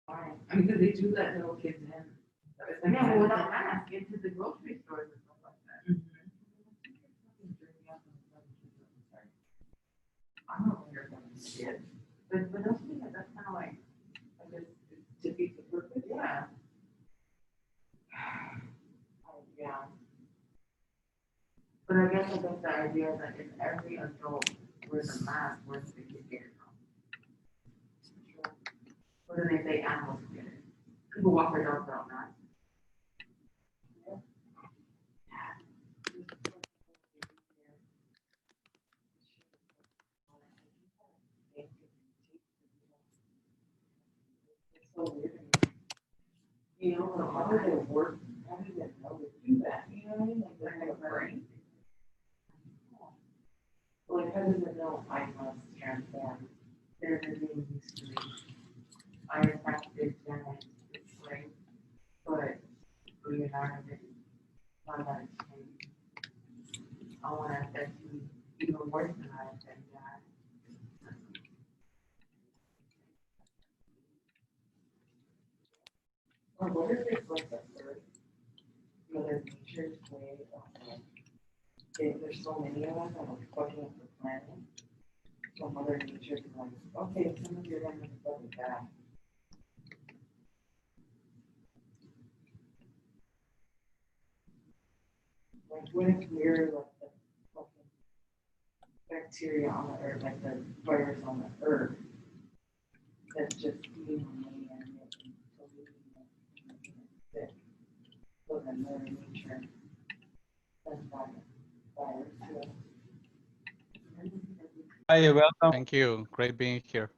I mean, because they do let little kids in. So it's like, Yeah, well, without mask into the grocery stores and stuff like that. I'm not aware of them shit. But don't you think that that's kind of like, I guess, it defeats the purpose? Yeah. Yeah. But I guess the idea that if every adult wears a mask, where's the kid get it from? What do they say animals get it? People walk their dogs without masks. It's so weird. You know, how do they work? How do they know to do that? You know what I mean? Like, they have a brain. Like, how does it know I must transform? There's a name used to be. I affected Janet this way, but Leonardo didn't want that to change. I want to affect you even worse than I affect that. Or what if it's like the earth, Mother Nature's way of like, there's so many of us and we're fucking up the planet. So Mother Nature's like, okay, some of your women are fucking bad. Like, what if we're like the fucking bacteria on the earth, like the virus on the earth, that's just eating on me and making it sick. So then Mother Nature sends that virus to us. Hi, welcome. Thank you. Great being here.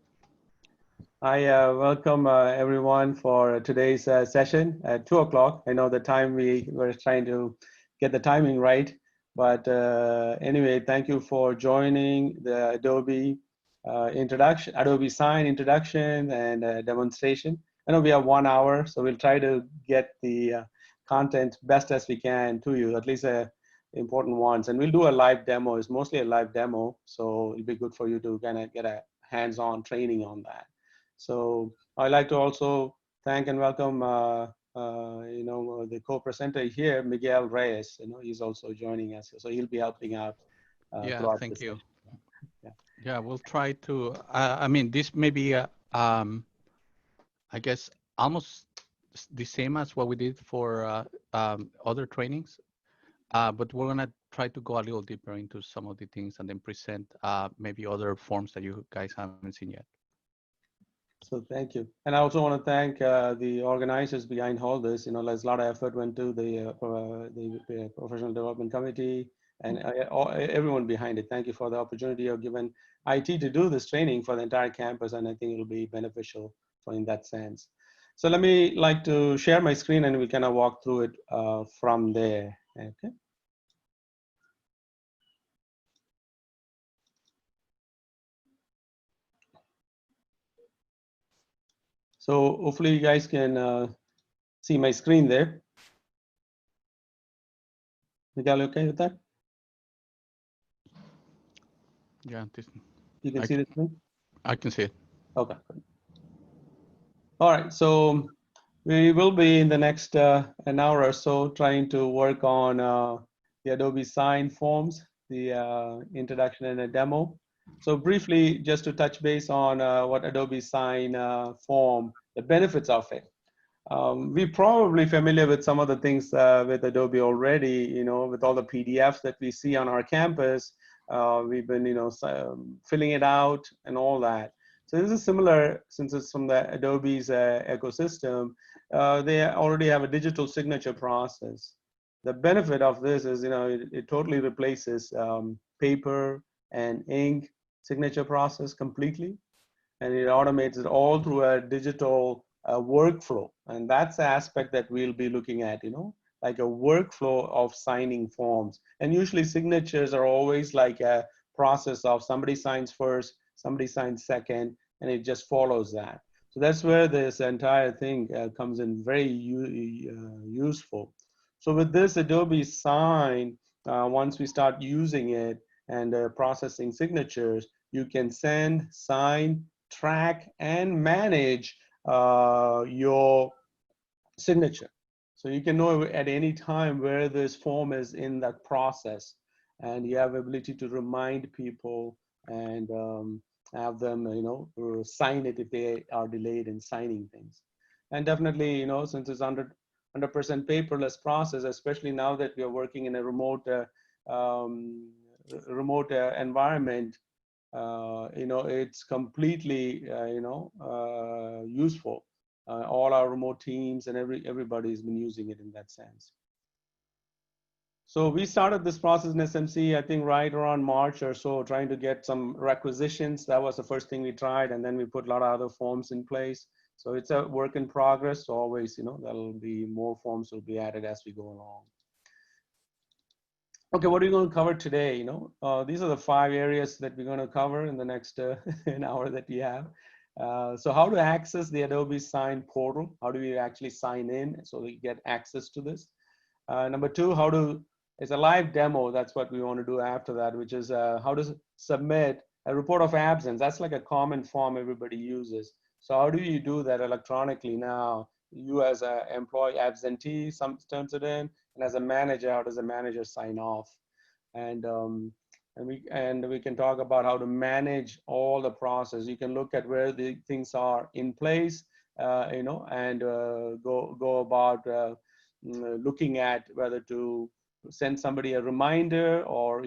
I welcome everyone for today's session at 2 o'clock. I know the time we were trying to get the timing right, but anyway, thank you for joining the Adobe introduction, Adobe Sign introduction and demonstration. I know we have 1 hour, so we'll try to get the content best as we can to you, at least important ones. And we'll do a live demo. It's mostly a live demo, so it'll be good for you to kind of get a hands-on training on that. So I'd like to also thank and welcome, the co-presenter here, Miguel Reyes. He's also joining us, so he'll be helping out Yeah, throughout thank the you. session. Yeah, we'll try to. I mean, this may be, I guess, almost the same as what we did for other trainings, but we're gonna try to go a little deeper into some of the things and then present maybe other forms that you guys haven't seen yet. So thank you. And I also want to thank the organizers behind all this. There's a lot of effort went to the Professional Development Committee and everyone behind it. Thank you for the opportunity of giving IT to do this training for the entire campus, and I think it'll be beneficial for in that sense. So let me like to share my screen and we kind of walk through it from there. Okay. So hopefully you guys can see my screen there. Miguel, okay with that? Yeah, You can see the screen? I can see it. Okay. All right. So we will be in the next an hour or so trying to work on the Adobe Sign forms, the introduction and a demo. So briefly, just to touch base on what Adobe Sign form, the benefits of it. We're probably familiar with some of the things with Adobe already, with all the PDFs that we see on our campus. We've been, filling it out and all that. So this is similar, since it's from the Adobe's ecosystem, they already have a digital signature process. The benefit of this is, it totally replaces paper and ink signature process completely. And it automates it all through a digital workflow. And that's the aspect that we'll be looking at, like a workflow of signing forms. And usually signatures are always like a process of somebody signs first, somebody signs second, and it just follows that. So that's where this entire thing comes in very useful. So with this Adobe Sign, once we start using it and processing signatures, you can send, sign, track, and manage your signature. So you can know at any time where this form is in that process, and you have ability to remind people and have them, sign it if they are delayed in signing things. And definitely, since it's 100% paperless process, especially now that we are working in a um, remote environment, it's completely, useful. All our remote teams and everybody's been using it in that sense. So we started this process in SMC, I think right around March or so, trying to get some requisitions. That was the first thing we tried. And then we put a lot of other forms in place. So it's a work in progress. So always, there'll be more forms will be added as we go along. Okay, what are we going to cover today? These are the 5 areas that we're going to cover in the next an hour that we have. So how to access the Adobe Sign portal? How do we actually sign in so we get access to this? Number 2, it's a live demo. That's what we want to do after that, which is how to submit a report of absence. That's like a common form everybody uses. So how do you do that electronically now? You as an employee absentee, some turns it in, and as a manager, how does a manager sign off? And we can talk about how to manage all the process. You can look at where the things are in place, and go about looking at whether to send somebody a reminder or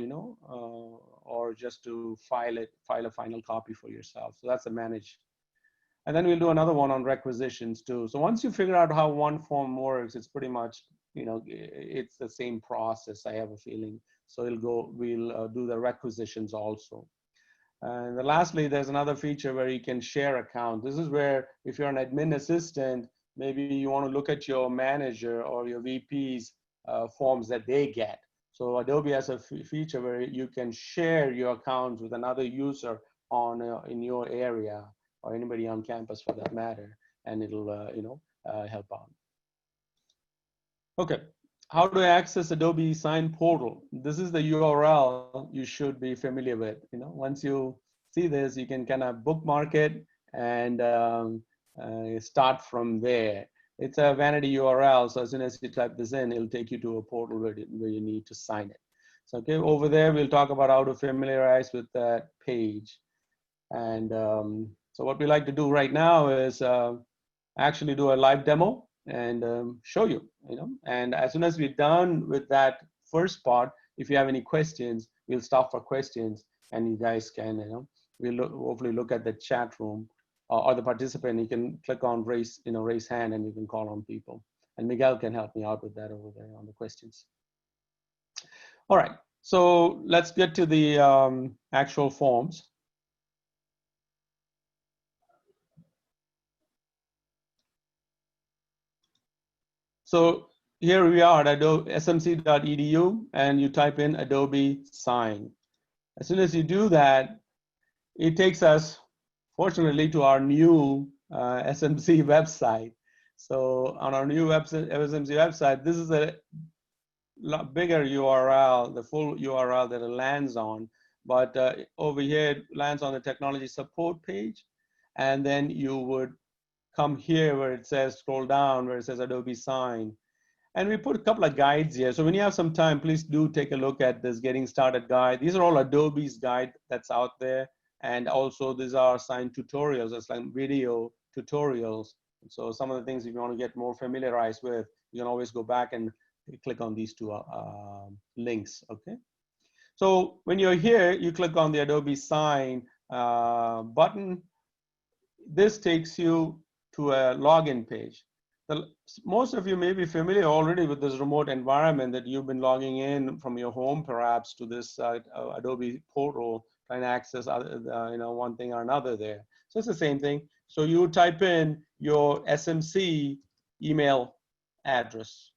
or just to file a final copy for yourself. So that's a manage. And then we'll do another one on requisitions too. So once you figure out how one form works, it's pretty much, it's the same process, I have a feeling. So we'll do the requisitions also. And then lastly, there's another feature where you can share account. This is where if you're an admin assistant, maybe you want to look at your manager or your VP's forms that they get. So Adobe has a feature where you can share your accounts with another user in your area, or anybody on campus for that matter, and it'll help out. Okay, how to access Adobe Sign portal? This is the URL you should be familiar with. Once you see this, you can kind of bookmark it and start from there. It's a vanity URL, so as soon as you type this in, it'll take you to a portal where you need to sign it. So okay, over there, we'll talk about how to familiarize with that page. And so what we like to do right now is actually do a live demo and show you, and as soon as we're done with that first part, if you have any questions, we'll stop for questions, and you guys can, we'll hopefully look at the chat room or the participant. You can click on raise hand, and you can call on people. And Miguel can help me out with that over there on the questions. All right, so let's get to the actual forms. So here we are at smc.edu, and you type in Adobe Sign. As soon as you do that, it takes us, fortunately, to our new SMC website. So on our new SMC website, this is a lot bigger URL, the full URL that it lands on. But over here, it lands on the technology support page. And then you would come here where it says, scroll down, where it says Adobe Sign. And we put a couple of guides here. So when you have some time, please do take a look at this getting started guide. These are all Adobe's guide that's out there. And also these are sign tutorials. It's like video tutorials. So some of the things, if you want to get more familiarized with, you can always go back and click on these 2 links, okay? So when you're here, you click on the Adobe Sign button. This takes you to a login page. Most of you may be familiar already with this remote environment that you've been logging in from your home, perhaps, to this Adobe portal, trying to access one thing or another there. So it's the same thing. So you type in your SMC email address,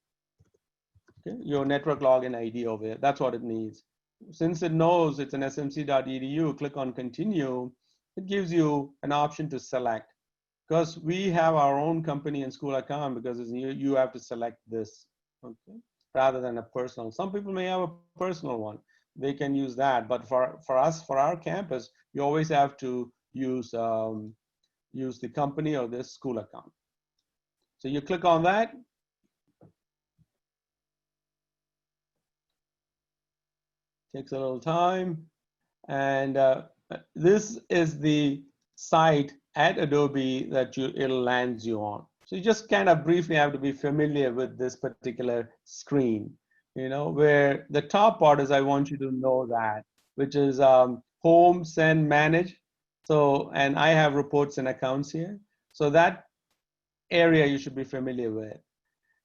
okay? Your network login ID over there. That's what it needs. Since it knows it's an smc.edu, click on continue. It gives you an option to select. Because we have our own company and school account, because you have to select this, okay, rather than a personal. Some people may have a personal one. They can use that. But for us, for our campus, you always have to use use the company or the school account. So you click on that. Takes a little time. And this is the site at Adobe that it'll land you on. So you just kind of briefly have to be familiar with this particular screen, where the top part is I want you to know that, which is home, send, manage. So, and I have reports and accounts here. So that area you should be familiar with.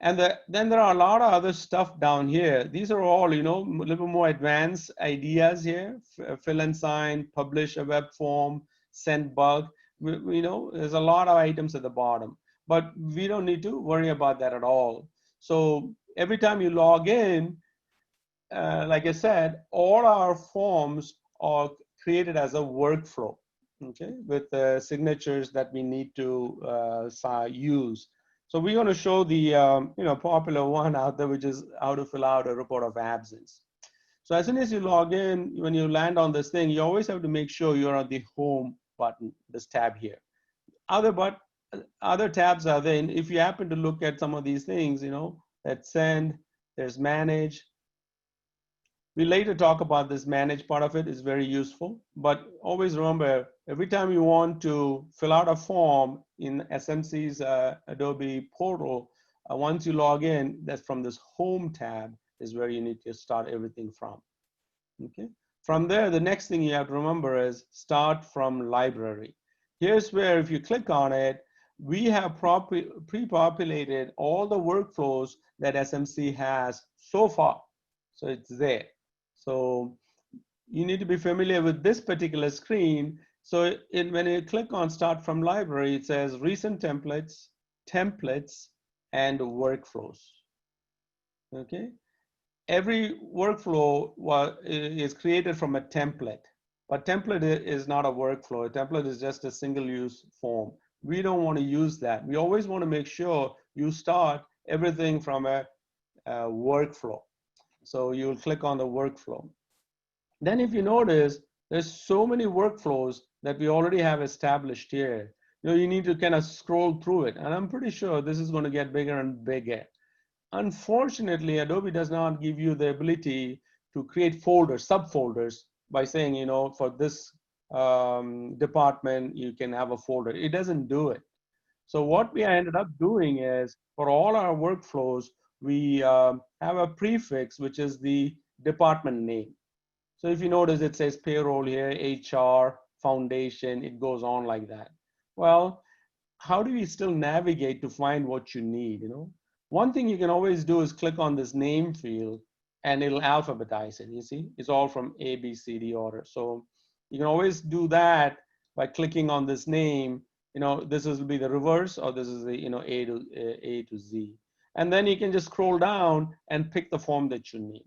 And then there are a lot of other stuff down here. These are all, a little more advanced ideas here. Fill and sign, publish a web form, send bulk. There's a lot of items at the bottom, but we don't need to worry about that at all. So every time you log in, like I said, all our forms are created as a workflow, okay, with signatures that we need to use. So we're going to show the popular one out there, which is how to fill out a report of absence. So as soon as you log in, when you land on this thing, you always have to make sure you're on the home button, this tab here. Other tabs are there. And if you happen to look at some of these things, that send, there's manage. We later talk about this manage part of it is very useful, but always remember, every time you want to fill out a form in SMC's Adobe portal, once you log in, that's from this home tab is where you need to start everything from, okay? From there, the next thing you have to remember is start from library. Here's where if you click on it, we have pre-populated all the workflows that SMC has so far. So it's there. So you need to be familiar with this particular screen. So when you click on start from library, it says recent templates, and workflows, okay? Every workflow is created from a template, but template is not a workflow. A template is just a single use form. We don't want to use that. We always want to make sure you start everything from a workflow. So you'll click on the workflow. Then if you notice, there's so many workflows that we already have established here. You need to kind of scroll through it. And I'm pretty sure this is going to get bigger and bigger. Unfortunately, Adobe does not give you the ability to create folders, subfolders by saying, for this department, you can have a folder. It doesn't do it. So what we ended up doing is for all our workflows, we have a prefix, which is the department name. So if you notice, it says payroll here, HR, foundation, it goes on like that. Well, how do we still navigate to find what you need, One thing you can always do is click on this name field and it'll alphabetize it, you see? It's all from A, B, C, D order. So you can always do that by clicking on this name. This will be the reverse, or this is the, A to Z. And then you can just scroll down and pick the form that you need,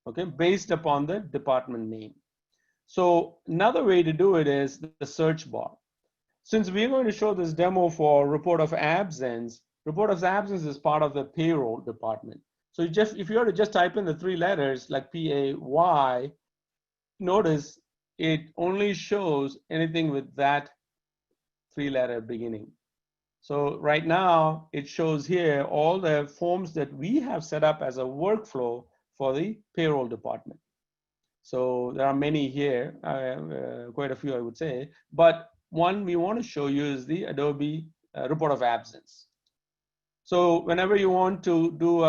okay, based upon the department name. So another way to do it is the search bar. Since we're going to show this demo for report of absence is part of the payroll department. So if you were to just type in the 3 letters like PAY, notice it only shows anything with that 3-letter beginning. So right now it shows here all the forms that we have set up as a workflow for the payroll department. So there are many here, quite a few I would say, but one we want to show you is the Adobe report of absence. So whenever you want to do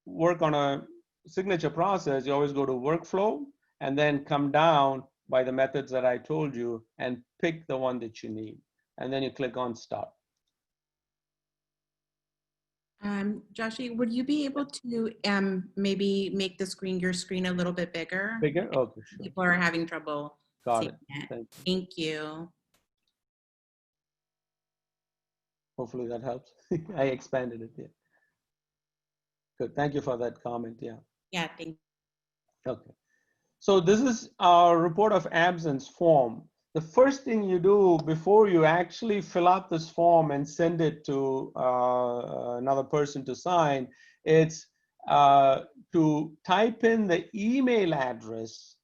work on a signature process, you always go to workflow and then come down by the methods that I told you and pick the one that you need. And then you click on start. Joshie, would you be able to maybe make your screen a little bit bigger? Bigger? Okay, sure. People are having trouble Got seeing it. it. Thank you. Hopefully that helps. I expanded it. Yeah. Good. Thank you for that comment. Yeah. Yeah, thank you. Okay. So this is our report of absence form. The first thing you do before you actually fill out this form and send it to another person to sign, it's to type in the email address,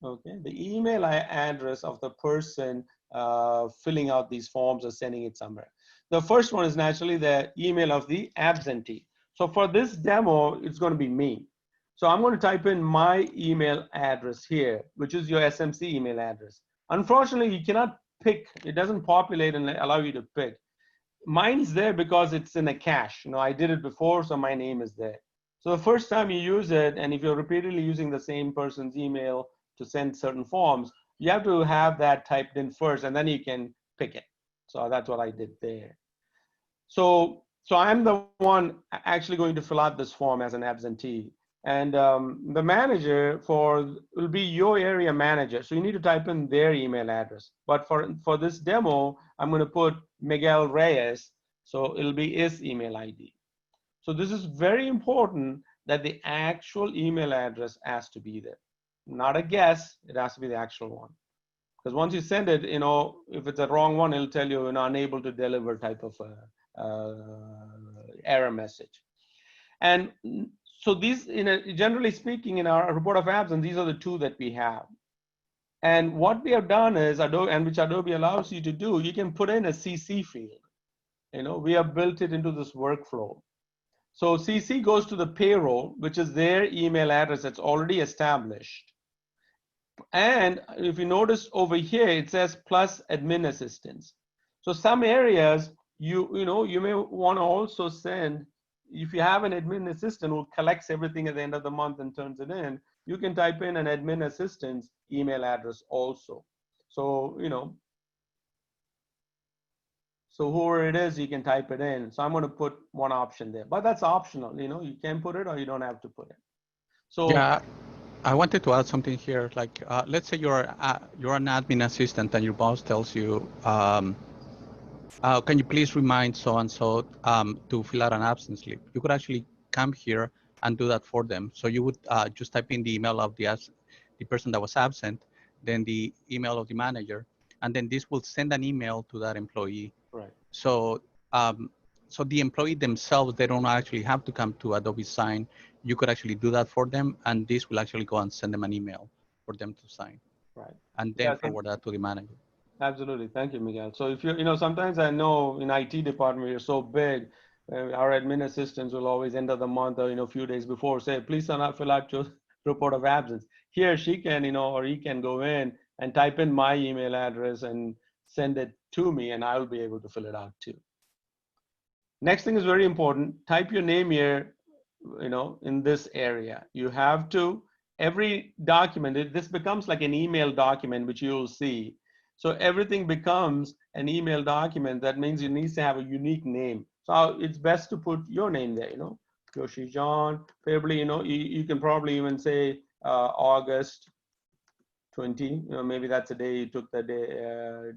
okay, the email address of the person filling out these forms or sending it somewhere. The first one is naturally the email of the absentee. So for this demo, it's going to be me. So I'm going to type in my email address here, which is your SMC email address. Unfortunately, you cannot pick. It doesn't populate and allow you to pick. Mine's there because it's in a cache. You know, I did it before, so my name is there. So the first time you use it, and if you're repeatedly using the same person's email to send certain forms, you have to have that typed in first, and then you can pick it. So that's what I did there. So I'm the one actually going to fill out this form as an absentee. And the manager will be your area manager. So you need to type in their email address. But for this demo, I'm going to put Miguel Reyes. So it'll be his email ID. So this is very important that the actual email address has to be there. Not a guess, it has to be the actual one. Because once you send it, you know, if it's a wrong one, it'll tell you, unable to deliver type of error message. And so these, generally speaking, in our report of absence, these are the two that we have. And what we have done is, Adobe, and which Adobe allows you to do, you can put in a CC field. You know, we have built it into this workflow. So CC goes to the payroll, which is their email address that's already established. And if you notice over here, it says plus admin assistance. So some areas you may want to also send, if you have an admin assistant who collects everything at the end of the month and turns it in, you can type in an admin assistant's email address also. So, so whoever it is, you can type it in. So I'm going to put one option there, but that's optional. You can put it or you don't have to put it. So yeah, I wanted to add something here. Like, let's say you're an admin assistant and your boss tells you, can you please remind so and so to fill out an absence slip? You could actually come here and do that for them. So you would just type in the email of the person that was absent, then the email of the manager, and then this will send an email to that employee. right. So so the employee themselves, they don't actually have to come to Adobe Sign. You could actually do that for them, and this will actually go and send them an email for them to sign. Right. And then forward that to the manager. Absolutely. Thank you, Miguel. So if sometimes I know in IT department, we're so big, our admin assistants will always end of the month or, a few days before say, please fill out your report of absence. Here she can, or he can go in and type in my email address and send it to me, and I'll be able to fill it out too. Next thing is very important. Type your name here, in this area. You have to, every document, this becomes like an email document, which you'll see. So everything becomes an email document. That means it needs to have a unique name. So it's best to put your name there, Yoshi John, probably, you can probably even say August 20, maybe that's the day you took the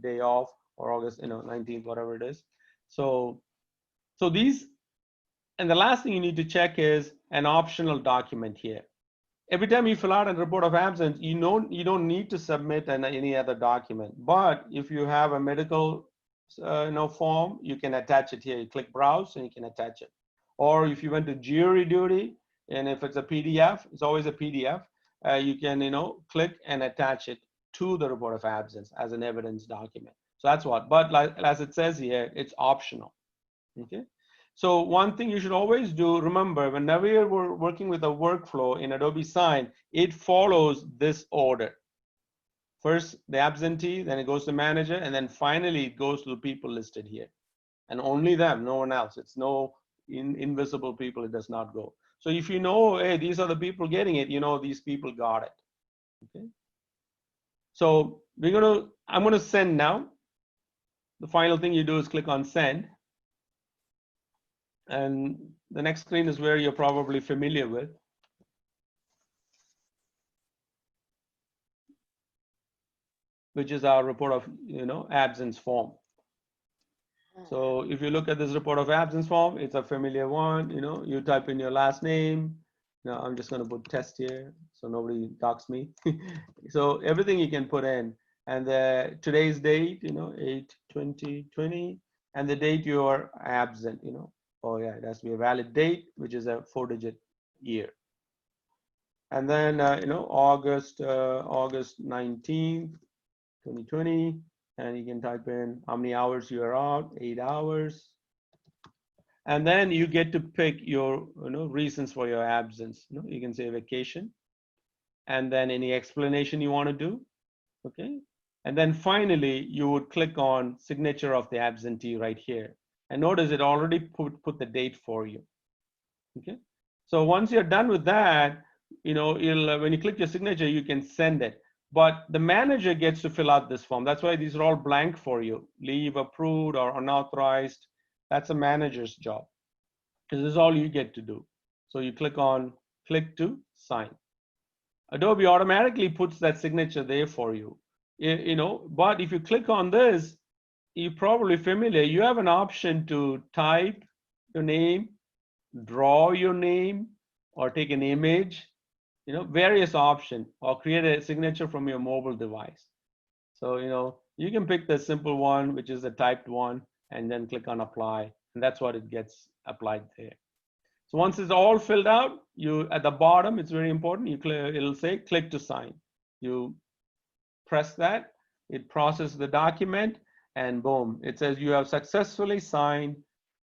day off, or August, 19th, whatever it is. So these, and the last thing you need to check is an optional document here. Every time you fill out a report of absence, you don't need to submit any other document. But if you have a medical form, you can attach it here. You click browse and you can attach it. Or if you went to jury duty, and if it's a PDF, it's always a PDF, you can click and attach it to the report of absence as an evidence document. So that's what, but like, as it says here, it's optional. Okay. So one thing you should always do, remember, whenever you're working with a workflow in Adobe Sign, it follows this order. First, the absentee, then it goes to manager, and then finally it goes to the people listed here. And only them, no one else. It's no invisible people, it does not go. So if you know, hey, these are the people getting it, these people got it. Okay. So I'm gonna send now. The final thing you do is click on send. And the next screen is where you're probably familiar with. Which is our report of, absence form. So if you look at this report of absence form, it's a familiar one. You type in your last name. Now I'm just going to put test here so nobody docks me. So everything you can put in, and today's date, 8/20/20, and the date you are absent. Oh yeah, it has to be a valid date, which is a 4-digit year. And then August 19th, 2020, and you can type in how many hours you are out, 8 hours. And then you get to pick your reasons for your absence. You can say vacation, and then any explanation you want to do. Okay. And then finally, you would click on signature of the absentee right here. And notice it already put the date for you. Okay. So once you're done with that, when you click your signature, you can send it. But the manager gets to fill out this form. That's why these are all blank for you. Leave approved or unauthorized. That's a manager's job, because this is all you get to do. So you click to sign. Adobe automatically puts that signature there for you. But if you click on this, you're probably familiar. You have an option to type your name, draw your name, or take an image, various options, or create a signature from your mobile device. So, you can pick the simple one, which is the typed one, and then click on apply. And that's what it gets applied there. So once it's all filled out, at the bottom, it's very important. It'll say click to sign. You press that, it processes the document, and boom, it says you have successfully signed.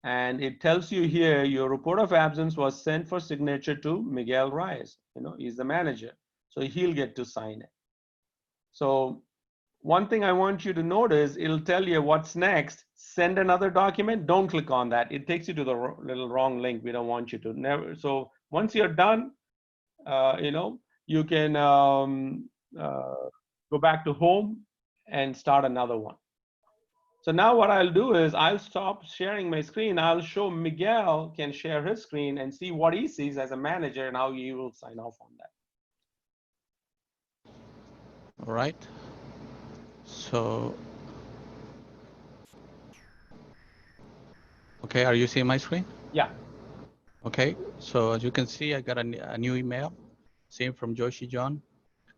And it tells you here your report of absence was sent for signature to Miguel Reyes. He's the manager, so he'll get to sign it. So one thing I want you to notice, it'll tell you what's next. Send another document. Don't click on that. It takes you to the little wrong link. We don't want you to. Never. So once you're done, you can go back to home and start another one. So now what I'll do is I'll stop sharing my screen. I'll show Miguel can share his screen and see what he sees as a manager and how he will sign off on that. All right. So, okay, are you seeing my screen? Yeah. Okay, so as you can see, I got a new email, same from Joshi John.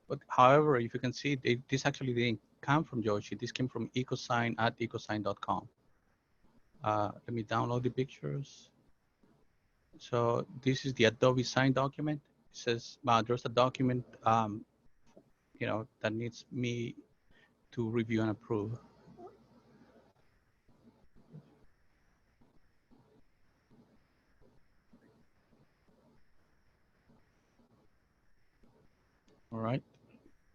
But however, if you can see, this actually didn't come from Joshi. This came from ecosign@ecosign.com. Let me download the pictures. So this is the Adobe sign document. It says there's a document, that needs me to review and approve. All right.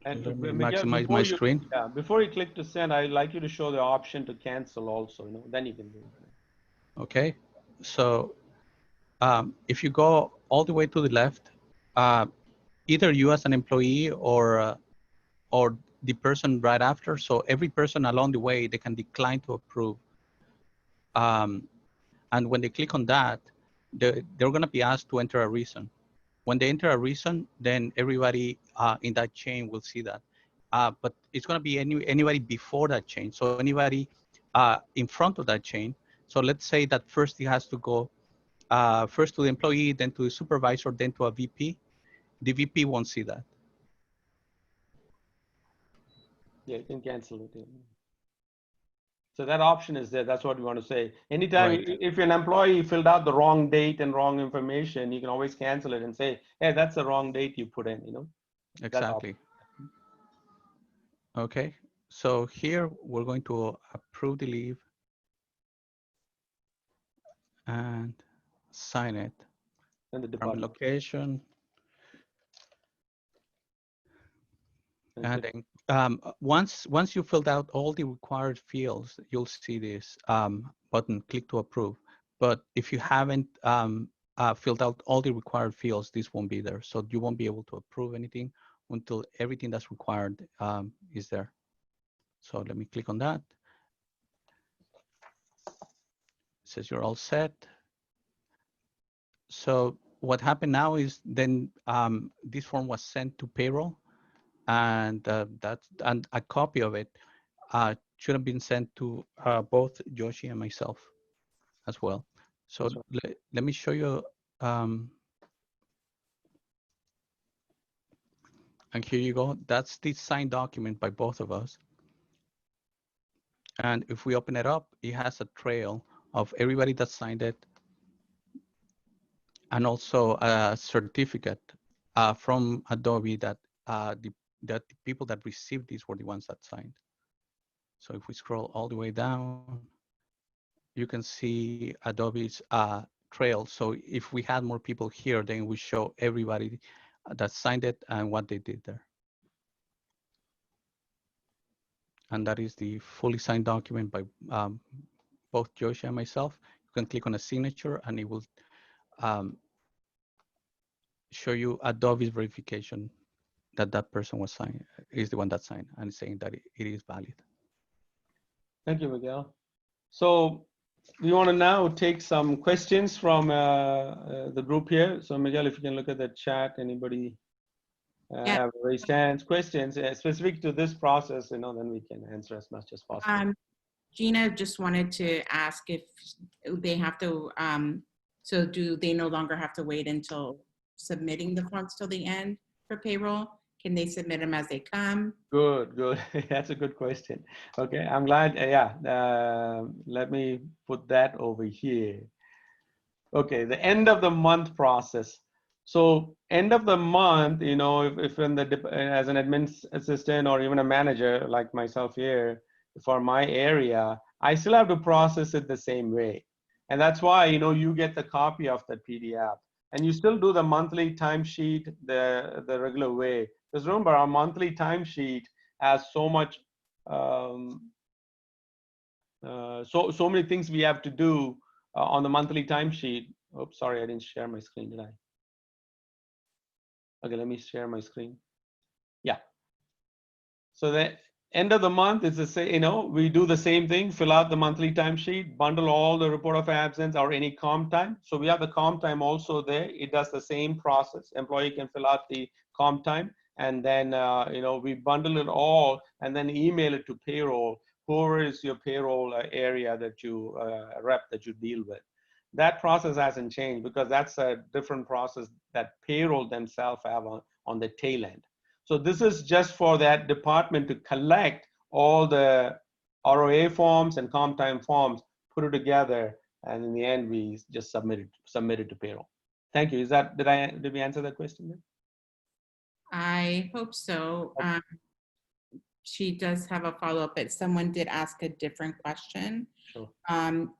And Let me Miguel, maximize my screen. before you click to send, I'd like you to show the option to cancel also. Then you can do it. Okay. So if you go all the way to the left, either you as an employee or the person right after. So every person along the way, they can decline to approve. And when they click on that, they're going to be asked to enter a reason. When they enter a reason, then everybody in that chain will see that. But it's going to be anybody before that chain. So anybody in front of that chain. So let's say that first it has to go first to the employee, then to the supervisor, then to a VP. The VP won't see that. Yeah, you can cancel it. So that option is there. That's what we want to say. Anytime, Right. if an employee filled out the wrong date and wrong information, you can always cancel it and say, hey, that's the wrong date you put in, Exactly. Okay. So here we're going to approve the leave and sign it. And the Department department. location. And then once you filled out all the required fields, you'll see this button, click to approve. But if you haven't filled out all the required fields, this won't be there. So you won't be able to approve anything until everything that's required is there. So let me click on that. It says you're all set. So what happened now is then this form was sent to payroll, and and a copy of it should have been sent to both Joshi and myself as well. So let me show you. And here you go. That's the signed document by both of us. And if we open it up, it has a trail of everybody that signed it, and also a certificate from Adobe that the people that received these were the ones that signed. So if we scroll all the way down, you can see Adobe's trail. So if we had more people here, then we show everybody that signed it and what they did there. And that is the fully signed document by both Joshi and myself. You can click on a signature and it will show you Adobe's verification that that person was signed, is the one that signed and saying that it is valid. Thank you, Miguel. So we want to now take some questions from the group here. So Miguel, if you can look at the chat, anybody Yeah. have raised hands, questions specific to this process, then we can answer as much as possible. Gina just wanted to ask if they have to, so do they no longer have to wait until submitting the forms till the end for payroll? Can they submit them as they come? Good. That's a good question. Okay, I'm glad. Let me put that over here. Okay, the end of the month process. So end of the month, if in as an admin assistant or even a manager like myself here for my area, I still have to process it the same way. And that's why, you get the copy of that PDF and you still do the monthly timesheet the regular way. Because remember, our monthly timesheet has so much, so many things we have to do on the monthly timesheet. Oops, sorry, I didn't share my screen, did I? Okay, let me share my screen. Yeah. So the end of the month is the same, we do the same thing, fill out the monthly timesheet, bundle all the report of absence or any comp time. So we have the comp time also there. It does the same process. Employee can fill out the comp time and then, we bundle it all and then email it to payroll. Whoever is your payroll area that you rep that you deal with. That process hasn't changed because that's a different process that payroll themselves have on the tail end. So this is just for that department to collect all the ROA forms and comp time forms, put it together, and in the end we just submit it to payroll. Thank you. Did we answer that question then? I hope so. Okay. She does have a follow-up, but someone did ask a different question. Sure.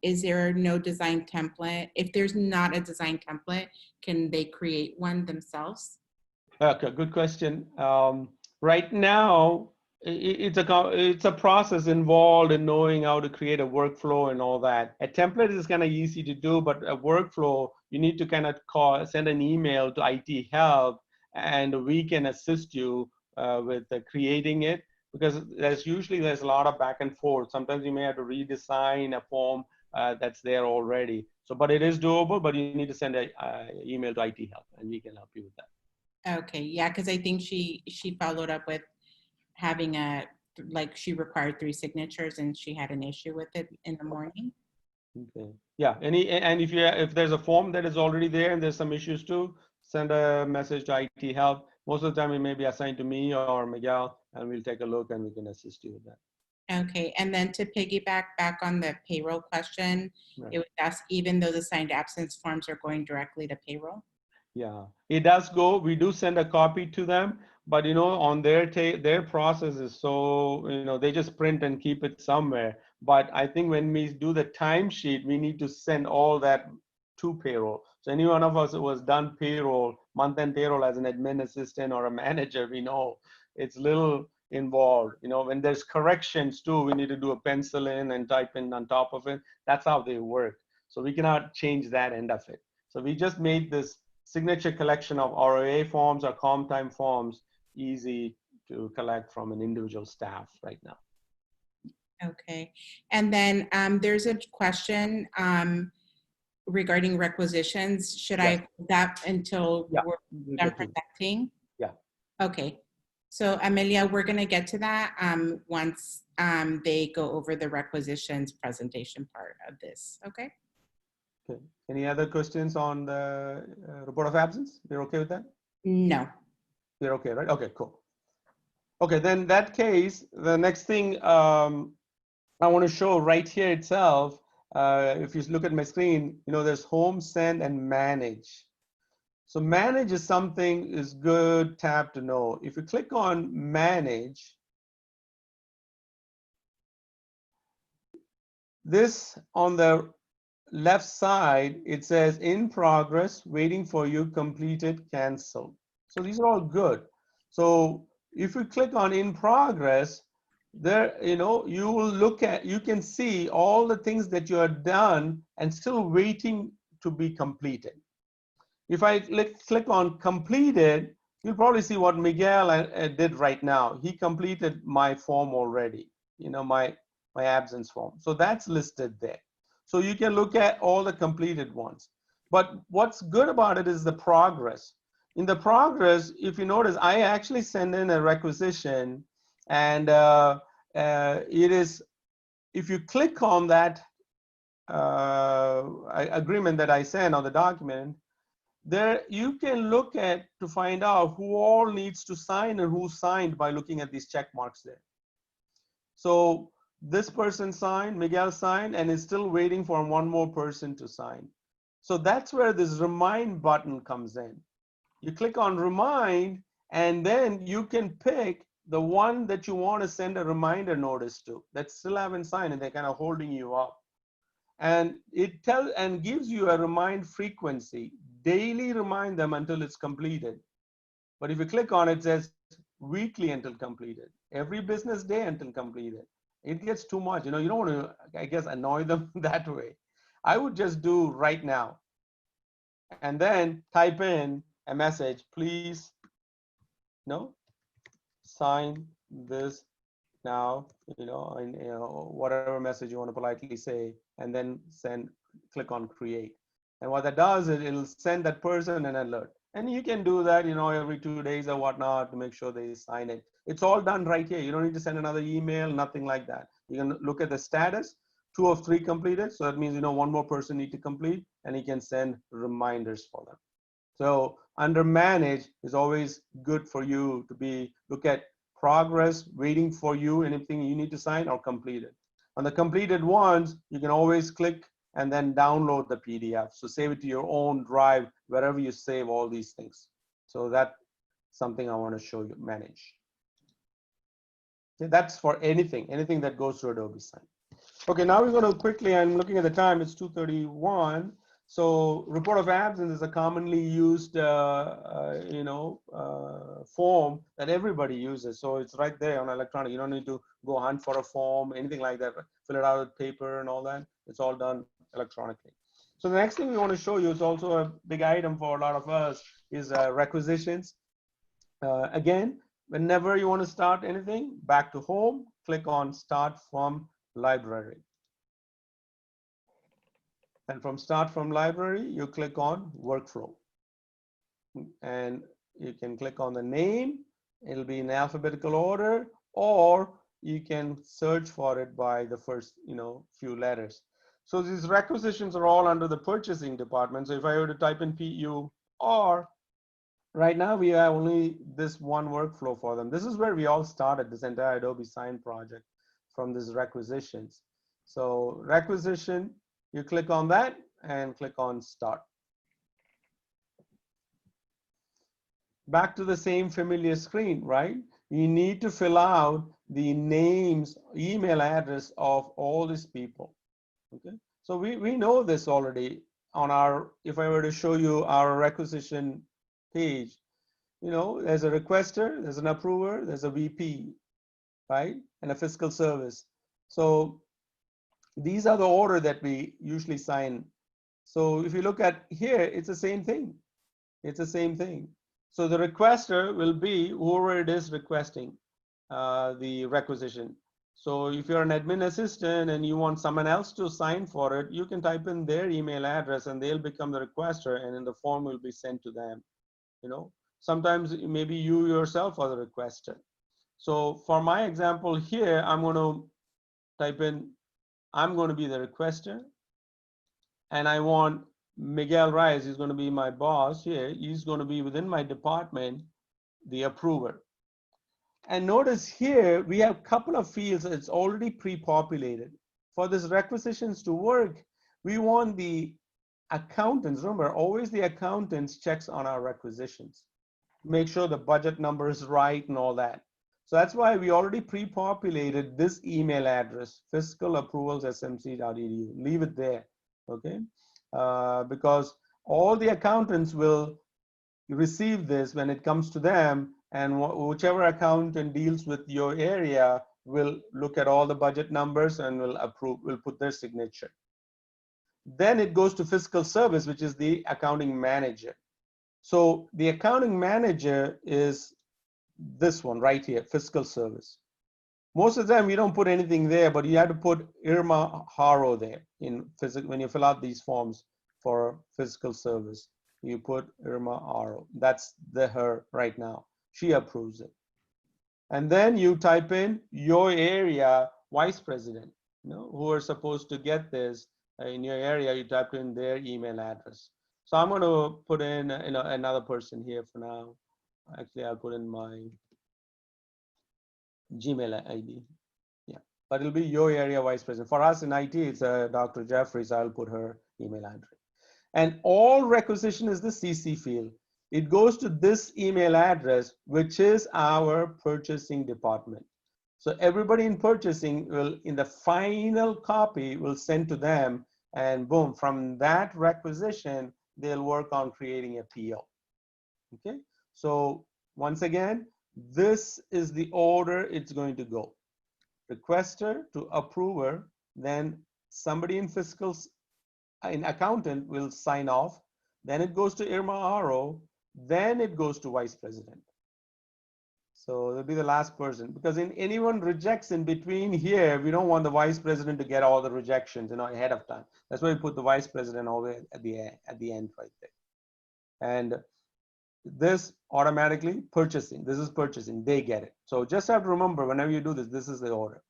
Is there no design template? If there's not a design template, can they create one themselves? Okay, good question. Right now, it's a process involved in knowing how to create a workflow and all that. A template is kind of easy to do, but a workflow, you need to kind of send an email to IT help, and we can assist you with creating it, because there's a lot of back and forth. Sometimes you may have to redesign a form that's there already. So, but it is doable, but you need to send an email to IT help, and we can help you with that. Okay, yeah, because I think she followed up with having she required 3 signatures and she had an issue with it in the morning. Okay. Yeah. And if there's a form that is already there and there's some issues too, send a message to IT help. Most of the time it may be assigned to me or Miguel, and we'll take a look and we can assist you with that. Okay, and then to piggyback back on the payroll question, Right. it was asked even though the signed absence forms are going directly to payroll. Yeah, it does go. We do send a copy to them, but on their process is so they just print and keep it somewhere. But I think when we do the timesheet, we need to send all that to payroll. So any one of us who has done payroll, month-end payroll as an admin assistant or a manager, we know it's little involved. When there's corrections too, we need to do a pencil in and type in on top of it. That's how they work. So we cannot change that end of it. So we just made this signature collection of ROA forms or comp time forms easy to collect from an individual staff right now. Okay, and then there's a question regarding requisitions. Should Yes. I put that until Yeah, we're we'll done get to- presenting? Yeah. Okay, so Amelia, we're gonna get to that once they go over the requisitions presentation part of this, okay? Okay. Any other questions on the report of absence? You're okay with that? No. You're okay, right? Okay, cool. Okay, then in that case, the next thing I want to show right here itself, if you look at my screen, there's home, send, and manage. So manage is something is good tab to know. If you click on manage, this on the left side, it says in progress, waiting for you, completed, canceled. So these are all good. So if you click on in progress, there, you know, you will look at, you can see all the things that you have done and still waiting to be completed. If I click on completed, you'll probably see what Miguel did right now. He completed my form already, you know, my absence form. So that's listed there. So you can look at all the completed ones. But what's good about it is the progress. In the progress, if you notice, I actually send in a requisition, and it is, if you click on that agreement that I sent on the document, there you can look at to find out who all needs to sign and who signed by looking at these check marks there. So this person signed, Miguel signed, and is still waiting for one more person to sign. So that's where this remind button comes in. You click on remind, and then you can pick the one that you want to send a reminder notice to that still haven't signed and they're kind of holding you up. And it tells and gives you a remind frequency. Daily remind them until it's completed. But if you click on it, it says weekly until completed, every business day until completed. It gets too much, you know, you don't want to, I guess, annoy them that way. I would just do right now and then type in a message, please, no, sign this now, you know, and you know, whatever message you want to politely say, and then send, click on create. And what that does is it'll send that person an alert. And you can do that, you know, every 2 days or whatnot to make sure they sign it. It's all done right here. You don't need to send another email, nothing like that. You can look at the status, 2 of 3 completed. So that means, you know, one more person need to complete, and you can send reminders for them. So under manage is always good for you to be, look at progress, waiting for you, anything you need to sign or completed. On the completed ones, you can always click and then download the PDF. So save it to your own drive, wherever you save all these things. So that's something I want to show you, manage. Okay, that's for anything that goes to Adobe Sign. Okay, now we're going to quickly, I'm looking at the time, it's 2:31. So report of absence is a commonly used, form that everybody uses. So it's right there on electronic. You don't need to go hunt for a form, anything like that. Fill it out with paper and all that. It's all done electronically. So the next thing we want to show you is also a big item for a lot of us is requisitions. Again, whenever you want to start anything, back to home, click on start from library. And from start from library, you click on workflow. And you can click on the name. It'll be in alphabetical order, or you can search for it by the first, few letters. So these requisitions are all under the purchasing department. So if I were to type in PU, or right now we have only this one workflow for them. This is where we all started this entire Adobe Sign project, from these requisitions. So requisition, you click on that and click on start. Back to the same familiar screen, right? You need to fill out the names, email address of all these people. Okay, so we know this already on our, if I were to show you our requisition page, there's a requester, there's an approver, there's a VP, right? And a fiscal service. So these are the order that we usually sign. So if you look at here, it's the same thing. It's the same thing. So the requester will be whoever it is requesting the requisition. So if you're an admin assistant and you want someone else to sign for it, you can type in their email address and they'll become the requester, and then the form will be sent to them. Sometimes maybe you yourself are the requester. So for my example here, I'm going to type in, I'm going to be the requester, and I want Miguel Reyes, he's going to be my boss here. He's going to be within my department, the approver. And notice here, we have a couple of fields that's already pre-populated. For this requisitions to work, we want the accountants, remember, always the accountants checks on our requisitions. Make sure the budget number is right and all that. So that's why we already pre-populated this email address, fiscalapprovals@smc.edu. Leave it there, okay? Because all the accountants will receive this when it comes to them, and whichever accountant deals with your area will look at all the budget numbers and will approve, will put their signature. Then it goes to fiscal service, which is the accounting manager. So the accounting manager is this one right here, fiscal service. Most of the time you don't put anything there, but you have to put Irma Haro there in physical. When you fill out these forms for fiscal service, you put Irma Haro. That's her right now. She approves it. And then you type in your area vice president, who are supposed to get this in your area. You type in their email address. So I'm going to put in another person here for now. Actually, I'll put in my Gmail ID. Yeah, but it'll be your area vice president. For us in IT, it's Dr. Jeffries. I'll put her email address. And all requisition is the CC field. It goes to this email address, which is our purchasing department. So everybody in purchasing will, in the final copy, will send to them, and boom, from that requisition, they'll work on creating a PO. Okay, so once again, this is the order it's going to go. Requester to approver, then somebody in fiscal, in accountant will sign off, then it goes to Irma Haro, then it goes to vice president. So it'll be the last person, because in anyone rejects in between here, we don't want the vice president to get all the rejections ahead of time. That's why we put the vice president always at the end right there. And this automatically purchasing, this is purchasing, they get it. So just have to remember, whenever you do this, this is the order.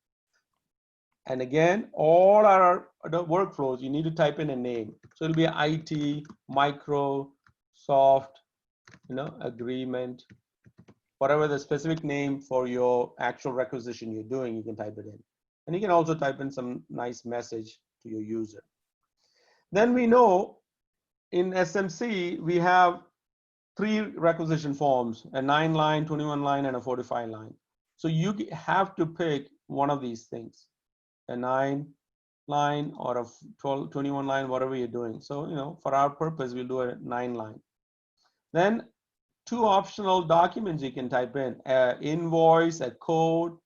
And again, all our workflows, you need to type in a name. So it'll be IT, Microsoft, agreement, whatever the specific name for your actual requisition you're doing, you can type it in. And you can also type in some nice message to your user. Then we know in SMC, we have 3 requisition forms, a 9-line, 21-line, and a 45-line. So you have to pick one of these things, a 9-line or a 21-line, whatever you're doing. So, for our purpose, we'll do a 9-line. Then 2 optional documents you can type in, an invoice, a code,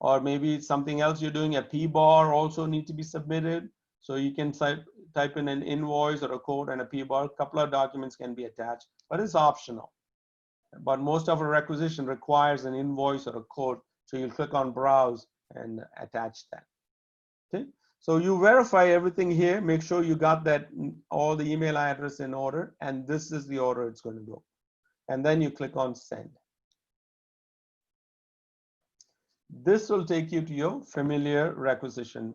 or maybe something else you're doing, a P-bar also need to be submitted. So you can type in an invoice or a code and a P-bar. A couple of documents can be attached, but it's optional. But most of our requisition requires an invoice or a code. So you'll click on browse and attach that. Okay. So you verify everything here, make sure you got that, all the email address in order, and this is the order it's going to go. And then you click on send. This will take you to your familiar requisition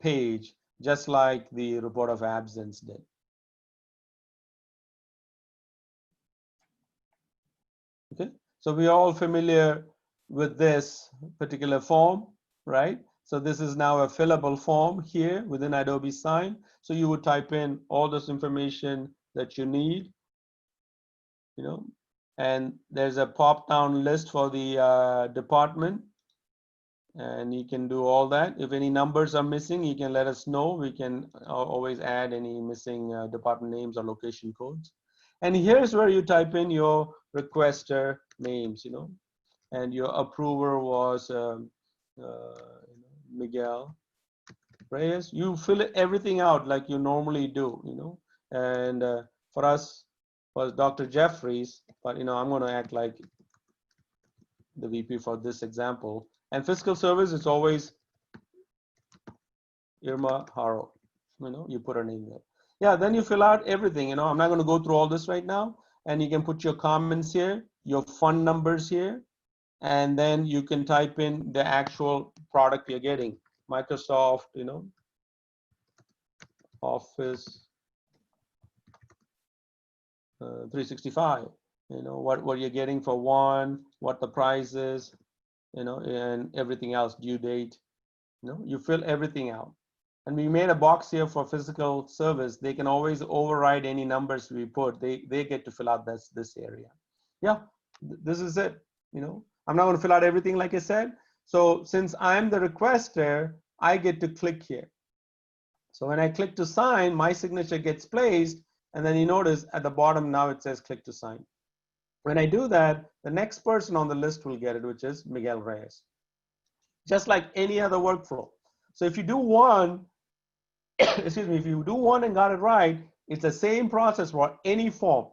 page, just like the report of absence did. Okay, so we are all familiar with this particular form, right? So this is now a fillable form here within Adobe Sign. So you would type in all this information that you need, and there's a pop-down list for the department, and you can do all that. If any numbers are missing, you can let us know. We can always add any missing department names or location codes. And here's where you type in your requester names, and your approver was Miguel Reyes. You fill everything out like you normally do, and for us was Dr. Jeffries, but I'm going to act like the VP for this example. And fiscal service is always Irma Haro. You put her name there. Yeah, then you fill out everything. I'm not going to go through all this right now. And you can put your comments here, your fund numbers here, and then you can type in the actual product you're getting. Microsoft, Office 365. What you're getting for one, what the price is, and everything else, due date. You fill everything out. And we made a box here for physical service. They can always override any numbers we put. They get to fill out this area. Yeah, this is it. I'm not going to fill out everything like I said. So since I'm the requester, I get to click here. So when I click to sign, my signature gets placed, and then you notice at the bottom now it says click to sign. When I do that, the next person on the list will get it, which is Miguel Reyes. Just like any other workflow. So if you do one, excuse me, if you do one and got it right, it's the same process for any form,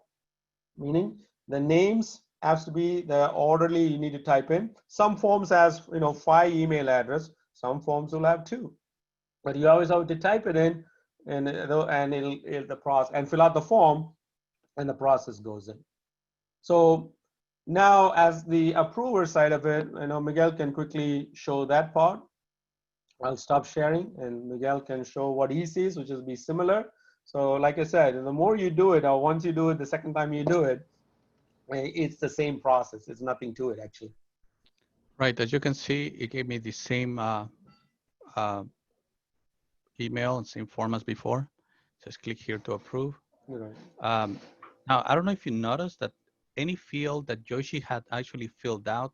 meaning the names has to be the orderly you need to type in. Some forms has 5 email address, some forms will have 2. But you always have to type it in and it'll the process and fill out the form and the process goes in. So now as the approver side of it, Miguel can quickly show that part. I'll stop sharing and Miguel can show what he sees, which is be similar. So like I said, the more you do it, or once you do it, the second time you do it, it's the same process. It's nothing to it actually. Right, as you can see, it gave me the same email and same form as before. Just click here to approve. Right. Now, I don't know if you noticed that any field that Yoshi had actually filled out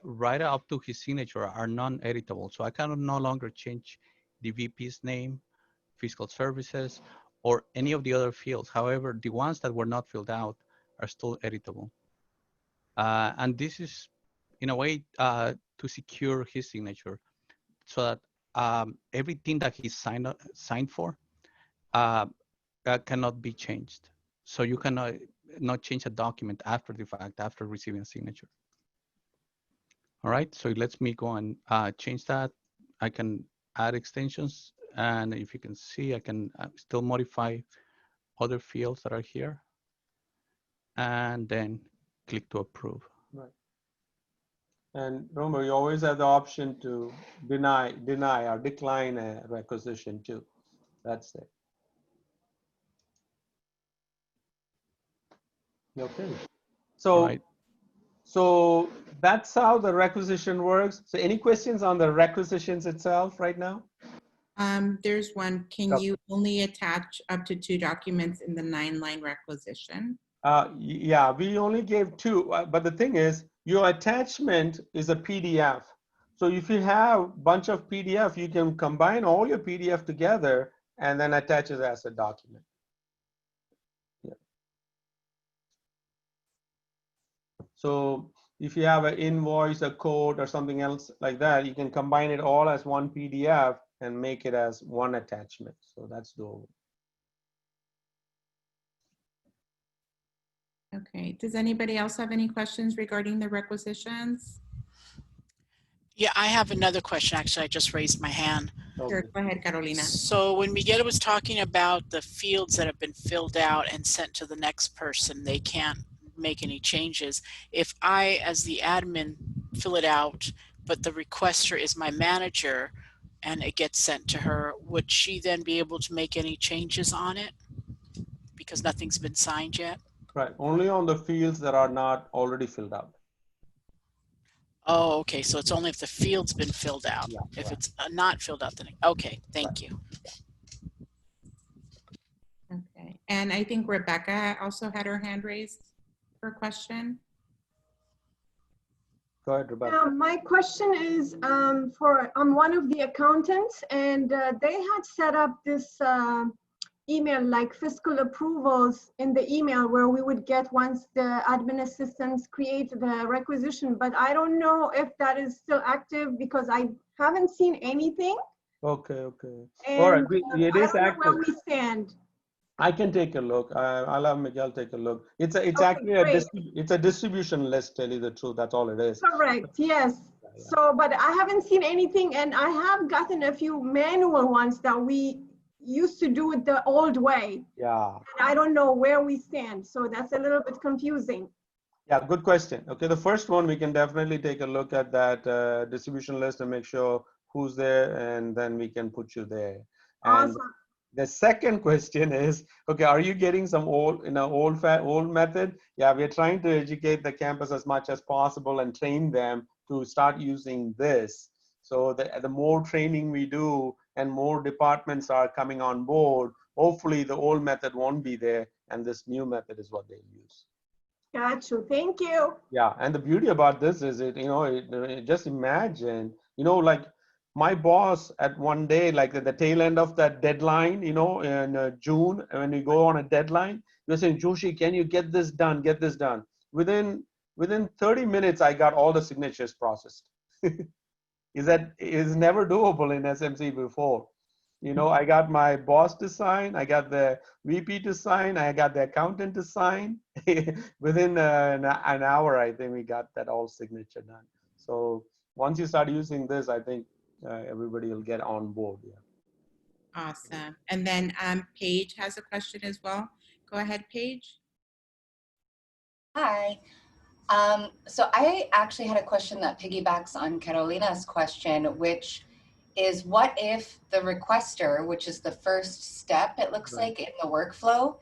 right up to his signature are non-editable. So I can no longer change the VP's name, fiscal services, or any of the other fields. However, the ones that were not filled out are still editable. And this is, in a way, to secure his signature so that everything that he signed for cannot be changed. So you cannot not change a document after the fact, after receiving a signature. All right, so it lets me go and change that. I can add extensions, and if you can see, I can still modify other fields that are here, and then click to approve. Right. And remember, you always have the option to deny or decline a requisition too. That's it. Okay. So, Right. so that's how the requisition works. So any questions on the requisitions itself right now? There's one. Can you only attach up to 2 documents in the 9-line requisition? Yeah, we only gave 2, but the thing is, your attachment is a PDF. So if you have a bunch of PDF, you can combine all your PDF together and then attach it as a document. Yeah. So if you have an invoice, a code, or something else like that, you can combine it all as one PDF and make it as one attachment. So that's doable. Okay, does anybody else have any questions regarding the requisitions? Yeah, I have another question. Actually, I just raised my hand. Sure, Okay. go ahead, Carolina. So when Miguel was talking about the fields that have been filled out and sent to the next person, they can't make any changes. If I, as the admin, fill it out, but the requester is my manager and it gets sent to her, would she then be able to make any changes on it? Because nothing's been signed yet? Right, only on the fields that are not already filled out. Oh, okay. So it's only if the field's been filled out. Yeah, if right. it's not filled out, then okay. Thank you. Okay, and I think Rebecca also had her hand raised for a question. Go ahead, Rebecca. My question is I'm one of the accountants, and they had set up this email like fiscal approvals in the email where we would get once the admin assistants create the requisition, but I don't know if that is still active because I haven't seen anything. Okay, okay. And All right, it I is don't know active. where we stand. I can take a look. I'll have Miguel take a look. It's Okay, actually great. it's a distribution list, tell you the truth. That's all it is. Correct, yes. Yeah. So, but I haven't seen anything, and I have gotten a few manual ones that we used to do it the old way. Yeah. And I don't know where we stand, so that's a little bit confusing. Yeah, good question. Okay, the first one, we can definitely take a look at that distribution list and make sure who's there, and then we can put you there. And Awesome. the second question is, okay, are you getting some old method? Yeah, we're trying to educate the campus as much as possible and train them to start using this. So the more training we do and more departments are coming on board, hopefully the old method won't be there and this new method is what they use. Got you. Thank you. Yeah, and the beauty about this is just imagine, like my boss at one day, like at the tail end of that deadline, in June, when we go on a deadline, you're saying, Joshi, can you get this done? Get this done. Within 30 minutes, I got all the signatures processed. Is never doable in SMC before. I got my boss to sign, I got the VP to sign, I got the accountant to sign. Within an hour, I think we got that all signature done. So once you start using this, I think everybody will get on board. Yeah. Awesome. And then Paige has a question as well. Go ahead, Paige. Hi. So I actually had a question that piggybacks on Carolina's question, which is what if the requester, which is the first step, it looks like in the workflow,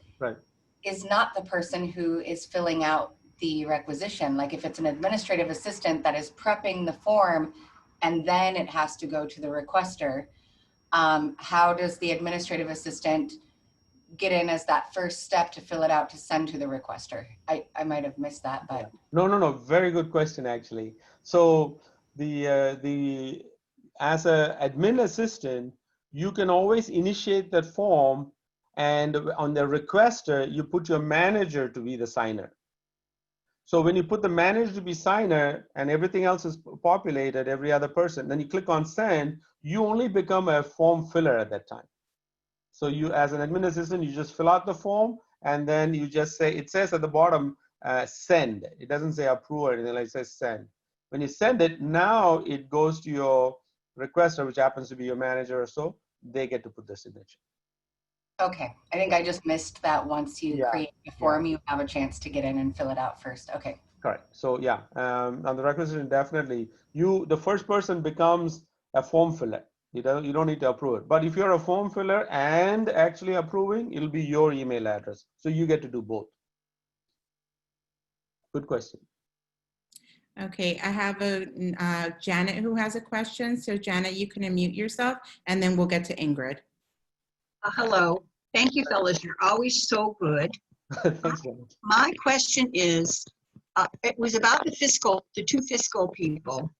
is not the person who is filling out the requisition? Like if it's an administrative assistant that is prepping the form and then it has to go to the requester, how does the administrative assistant get in as that first step to fill it out to send to the requester? I might have missed that, but. No. Very good question, actually. So as a admin assistant, you can always initiate that form, and on the requester, you put your manager to be the signer. So when you put the manager to be signer and everything else is populated, every other person, then you click on send, you only become a form filler at that time. So you, as an admin assistant, you just fill out the form, and then you just say, it says at the bottom, send. It doesn't say approve or anything, like it says send. When you send it, now it goes to your requester, which happens to be your manager or so. They get to put the signature. Okay, I think I just missed that. Once you create the form, you have a chance to get in and fill it out first. Okay. Correct. So yeah, on the requisition, definitely, the first person becomes a form filler. You don't need to approve it. But if you're a form filler and actually approving, it'll be your email address. So you get to do both. Good question. Okay, I have a Janet who has a question. So Janet, you can unmute yourself, and then we'll get to Ingrid. Hello. Thank you, fellas. You're always so good. Thanks, Janet. My question is, it was about the two fiscal people.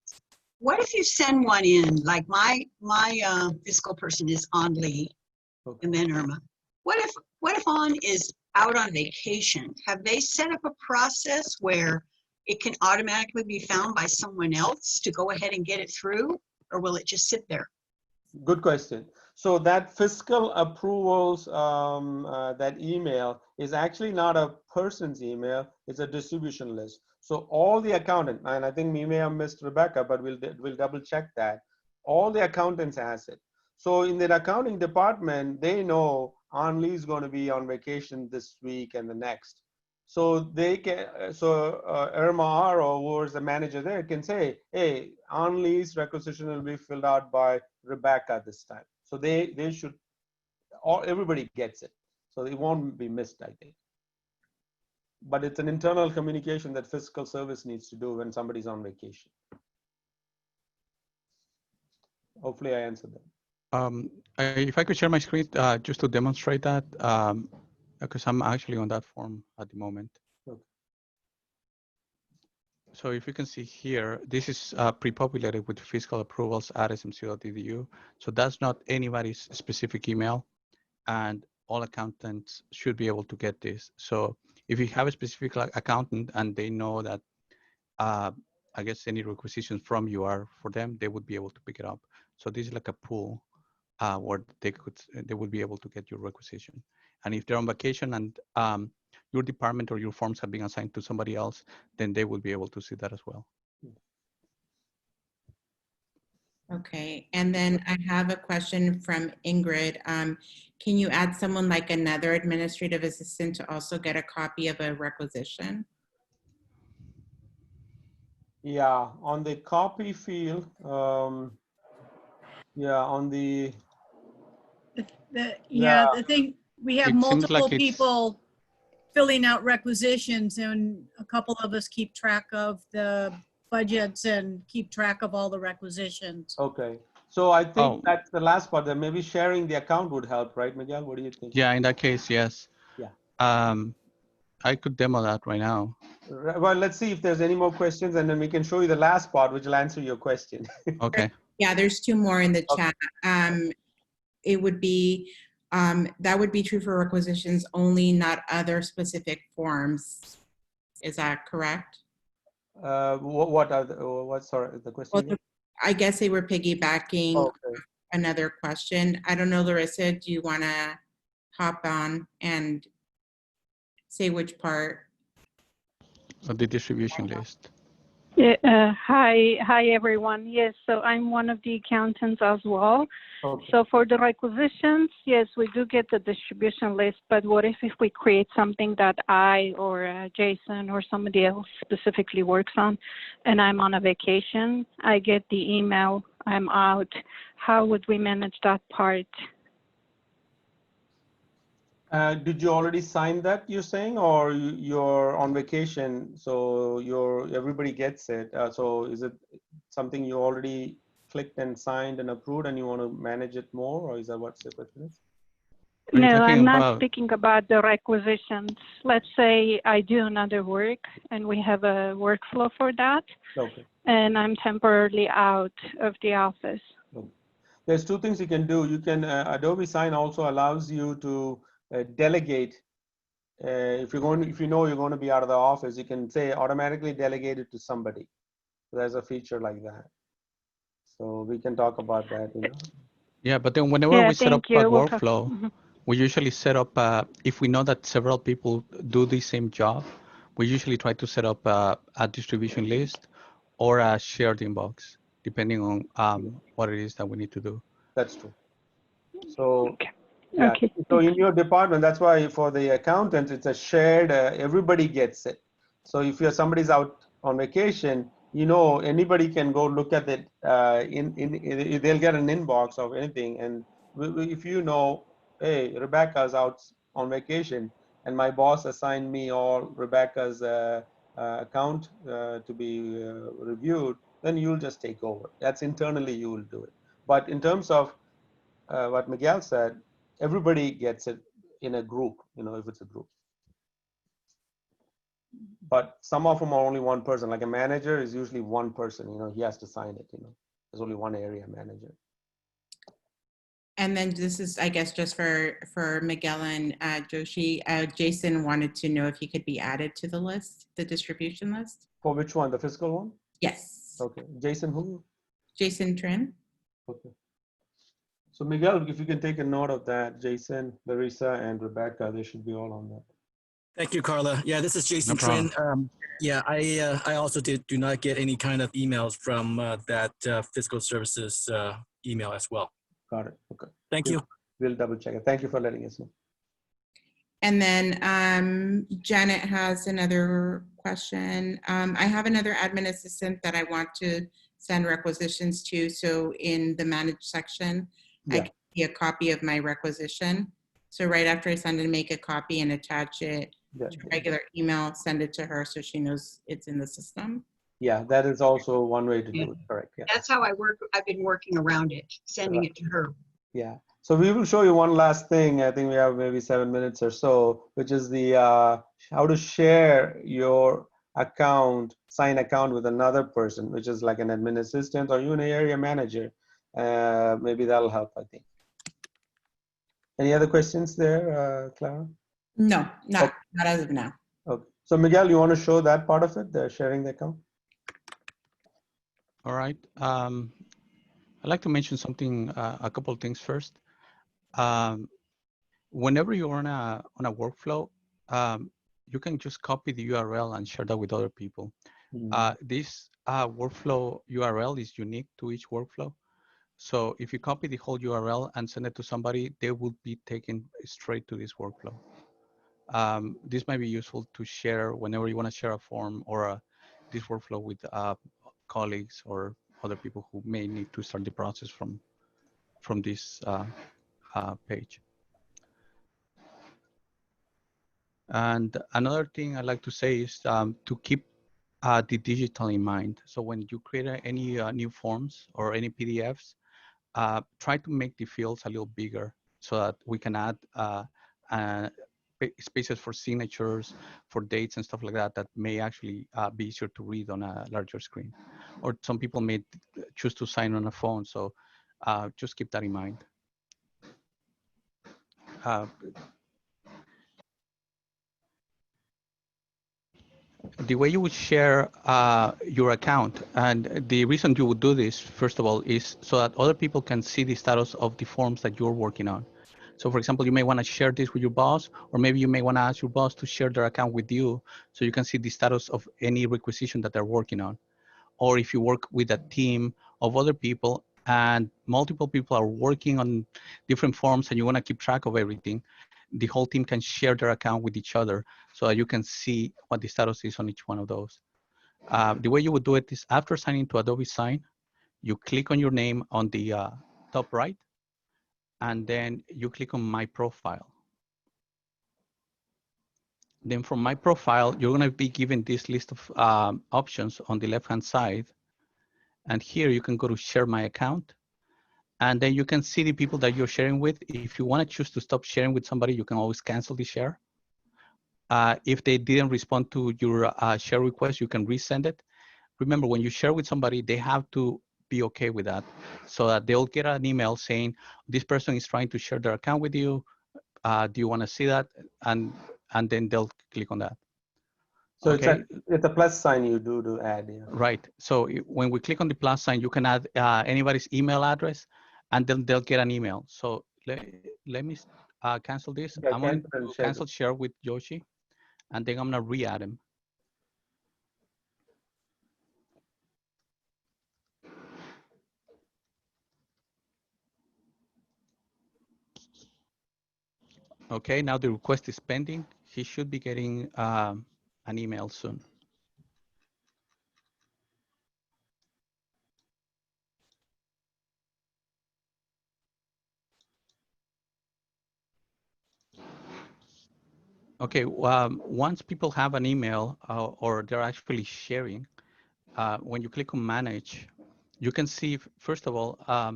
What if you send one in, like my fiscal person is on leave, and then Irma. What if On is out on vacation? Have they set up a process where it can automatically be found by someone else to go ahead and get it through, or will it just sit there? Good question. So that fiscal approvals, that email is actually not a person's email, it's a distribution list. So all the accountant, and I think we may have missed Rebecca, but we'll double check that. All the accountants has it. So in the accounting department, they know Anli is going to be on vacation this week and the next. So they can, Irma or whoever's the manager there can say, hey, Anli's requisition will be filled out by Rebecca this time. So they should, everybody gets it. So it won't be missed, I think. But it's an internal communication that fiscal service needs to do when somebody's on vacation. Hopefully I answered that. If I could share my screen just to demonstrate that, because I'm actually on that form at the moment. Okay. So if you can see here, this is pre-populated with fiscal approvals at smc.edu. So that's not anybody's specific email, and all accountants should be able to get this. So if you have a specific accountant and they know that, I guess any requisitions from you are for them, they would be able to pick it up. So this is like a pool where they would be able to get your requisition. And if they're on vacation and your department or your forms have been assigned to somebody else, then they will be able to see that as well. Okay, and then I have a question from Ingrid. Can you add someone like another administrative assistant to also get a copy of a requisition? Yeah, on the copy field, yeah, on the the thing, we have It seems multiple like it's- people filling out requisitions, and a couple of us keep track of the budgets and keep track of all the requisitions. Okay, so I think that's the last part. That maybe sharing the account would help, right, Miguel? What do you think? Yeah, in that case, yes. Yeah. I could demo that right now. Well, let's see if there's any more questions, and then we can show you the last part, which will answer your question. Okay. Yeah, there's two more in the Okay. chat. It would be, that would be true for requisitions only, not other specific forms. Is that correct? What are the, what, sorry, the question Well, again? I guess they were piggybacking Okay. another question. I don't know, Larissa, do you want to hop on and say which part? Of the distribution list. Yeah, hi everyone. Yes, so I'm one of the accountants as well. Okay. So for the requisitions, yes, we do get the distribution list, but what if we create something that I or Jason or somebody else specifically works on, and I'm on a vacation, I get the email, I'm out. How would we manage that part? Did you already sign that, you're saying, or you're on vacation, so everybody gets it? So is it something you already clicked and signed and approved, and you want to manage it more, or is that what's the question is? Are you No, talking I'm not about- speaking about the requisitions. Let's say I do another work and we have a workflow for that, Okay. and I'm temporarily out of the office. There's two things you can do. You can, Adobe Sign also allows you to delegate. If you know you're going to be out of the office, you can say automatically delegate it to somebody. There's a feature like that. So we can talk about that, you know. Yeah, but then whenever Yeah, we set up thank you. a We'll talk- workflow, Mhm. we usually set up, if we know that several people do the same job, we usually try to set up a distribution list or a shared inbox, depending on what it is that we need to do. That's true. So, Okay. yeah. Okay. So in your department, that's why for the accountants, it's a shared, everybody gets it. So if you're somebody's out on vacation, you know, anybody can go look at it, they'll get an inbox of anything. And if you know, hey, Rebecca's out on vacation and my boss assigned me all Rebecca's account to be reviewed, then you'll just take over. That's internally you will do it. But in terms of what Miguel said, everybody gets it in a group, you know, if it's a group. But some of them are only one person, like a manager is usually one person, you know, he has to sign it, you know, there's only one area manager. And then this is, I guess, just for Miguel and Joshi. Jason wanted to know if he could be added to the list, the distribution list. For which one, the fiscal one? Yes. Okay, Jason who? Jason Trin. Okay. So Miguel, if you can take a note of that, Jason, Larissa, and Rebecca, they should be all on that. Thank you, Carla. Yeah, this is Jason Trin. Yeah, I also do not get any kind of emails from that fiscal services email as well. Got it. Okay. Thank you. We'll double check it. Thank you for letting us know. And then Janet has another question. I have another admin assistant that I want to send requisitions to. So in the manage section, I can see a copy of my requisition. So right after I send it, make a copy and attach it to regular email, send it to her so she knows it's in the system. Yeah, that is also one way to do it. Correct. Yeah. That's how I work. I've been working around it, sending it to her. Yeah. So we will show you one last thing. I think we have maybe 7 minutes or so, which is the how to share your account, sign account with another person, which is like an admin assistant or even an area manager. Maybe that'll help, I think. Any other questions there, Clara? No, not as of now. Okay. So Miguel, you want to show that part of it, the sharing the account? All right. I'd like to mention something, a couple of things first. Whenever you're on a workflow, you can just copy the URL and share that with other people. This workflow URL is unique to each workflow. So if you copy the whole URL and send it to somebody, they will be taken straight to this workflow. This might be useful to share whenever you want to share a form or this workflow with colleagues or other people who may need to start the process from this page. And another thing I'd like to say is to keep the digital in mind. So when you create any new forms or any PDFs, try to make the fields a little bigger so that we can add spaces for signatures, for dates and stuff like that, that may actually be easier to read on a larger screen. Or some people may choose to sign on a phone. So just keep that in mind. The way you would share your account, and the reason you would do this, first of all, is so that other people can see the status of the forms that you're working on. So for example, you may want to share this with your boss, or maybe you may want to ask your boss to share their account with you so you can see the status of any requisition that they're working on. Or if you work with a team of other people and multiple people are working on different forms and you want to keep track of everything, the whole team can share their account with each other so that you can see what the status is on each one of those. The way you would do it is after signing to Adobe Sign, you click on your name on the top right, and then you click on My Profile. Then from My Profile, you're going to be given this list of options on the left-hand side. And here you can go to Share My Account. And then you can see the people that you're sharing with. If you want to choose to stop sharing with somebody, you can always cancel the share. If they didn't respond to your share request, you can resend it. Remember, when you share with somebody, they have to be okay with that, so that they'll get an email saying, this person is trying to share their account with you. Do you want to see that? And then they'll click on that. So okay. It's a plus sign you do to add. Yeah. Right. So when we click on the plus sign, you can add anybody's email address, and then they'll get an email. So let me cancel this. Yeah, I'm going to cancel share with Yoshi, and then I'm going to re-add him. Okay, now the request is pending. He should be getting an email soon. Okay, once people have an email or they're actually sharing, when you click on manage, you can see, first of all, let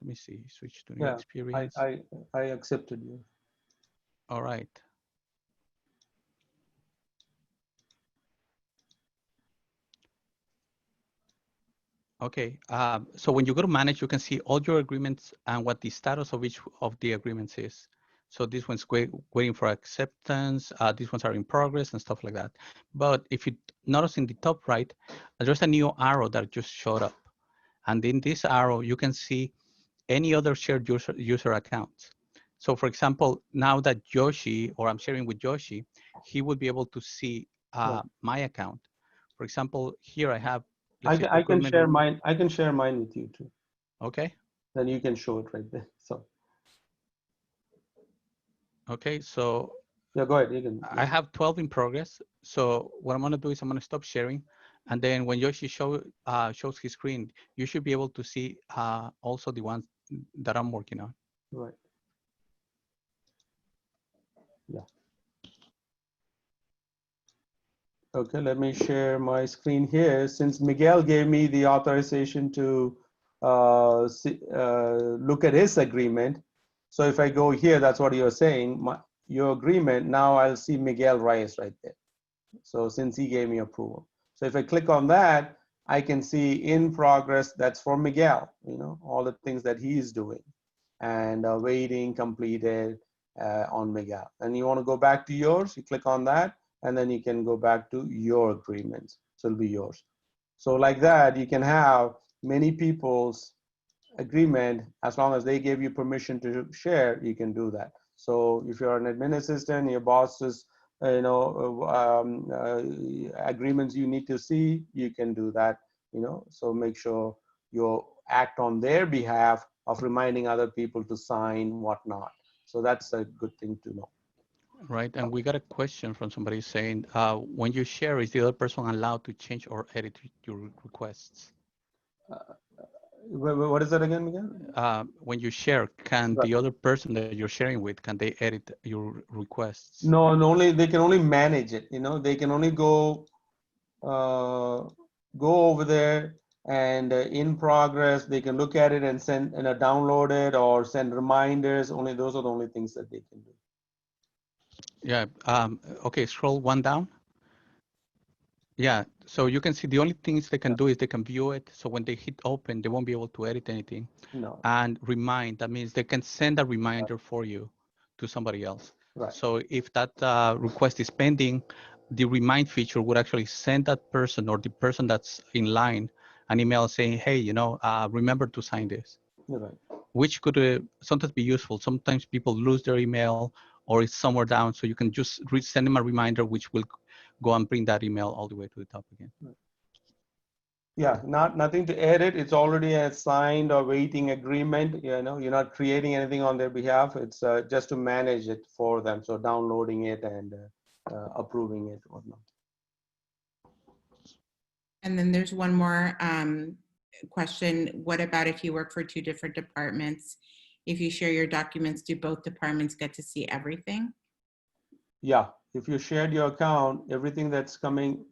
me see, switch to new experience. I accepted you. All right. Okay, so when you go to manage, you can see all your agreements and what the status of each of the agreements is. So this one's waiting for acceptance, these ones are in progress and stuff like that. But if you notice in the top right, there's a new arrow that just showed up. And in this arrow, you can see any other shared user accounts. So for example, now that Yoshi, or I'm sharing with Yoshi, he would be able to see my account. For example, here I have, I can share mine. I can share mine with you too. Okay. Then you can show it right there. So. Okay, so yeah, go ahead. You can. I have 12 in progress. So what I'm going to do is I'm going to stop sharing, and then when Yoshi shows his screen, you should be able to see also the ones that I'm working on. Right. Yeah. Okay, let me share my screen here. Since Miguel gave me the authorization to look at his agreement, so if I go here, that's what you're saying, your agreement, now I'll see Miguel Reyes right there. So since he gave me approval. So if I click on that, I can see in progress, that's for Miguel, all the things that he's doing, and waiting, completed on Miguel. And you want to go back to yours, you click on that, and then you can go back to your agreements. So it'll be yours. So like that, you can have many people's agreement. As long as they gave you permission to share, you can do that. So if you're an admin assistant, your boss's agreements you need to see, you can do that. So make sure you act on their behalf of reminding other people to sign, whatnot. So that's a good thing to know. Right, and we got a question from somebody saying, when you share, is the other person allowed to change or edit your requests? What is that again, Miguel? When you share, can the other person that you're sharing with, can they edit your requests? No, they can only manage it. They can only go over there and in progress. They can look at it and send download it or send reminders. Only those are the only things that they can do. Yeah. Okay, scroll one down. Yeah, so you can see the only things they can do is they can view it. So when they hit open, they won't be able to edit anything. No. And remind, that means they can send a reminder for you to somebody else. Right. So if that request is pending, the remind feature would actually send that person or the person that's in line an email saying, hey, remember to sign this. You're right. Which could sometimes be useful. Sometimes people lose their email or it's somewhere down. So you can just send them a reminder, which will go and bring that email all the way to the top again. Yeah, nothing to edit. It's already a signed or waiting agreement. You're not creating anything on their behalf. It's just to manage it for them. So downloading it and approving it, whatnot. And then there's one more question. What about if you work for two different departments? If you share your documents, do both departments get to see everything? Yeah, if you shared your account, everything that's coming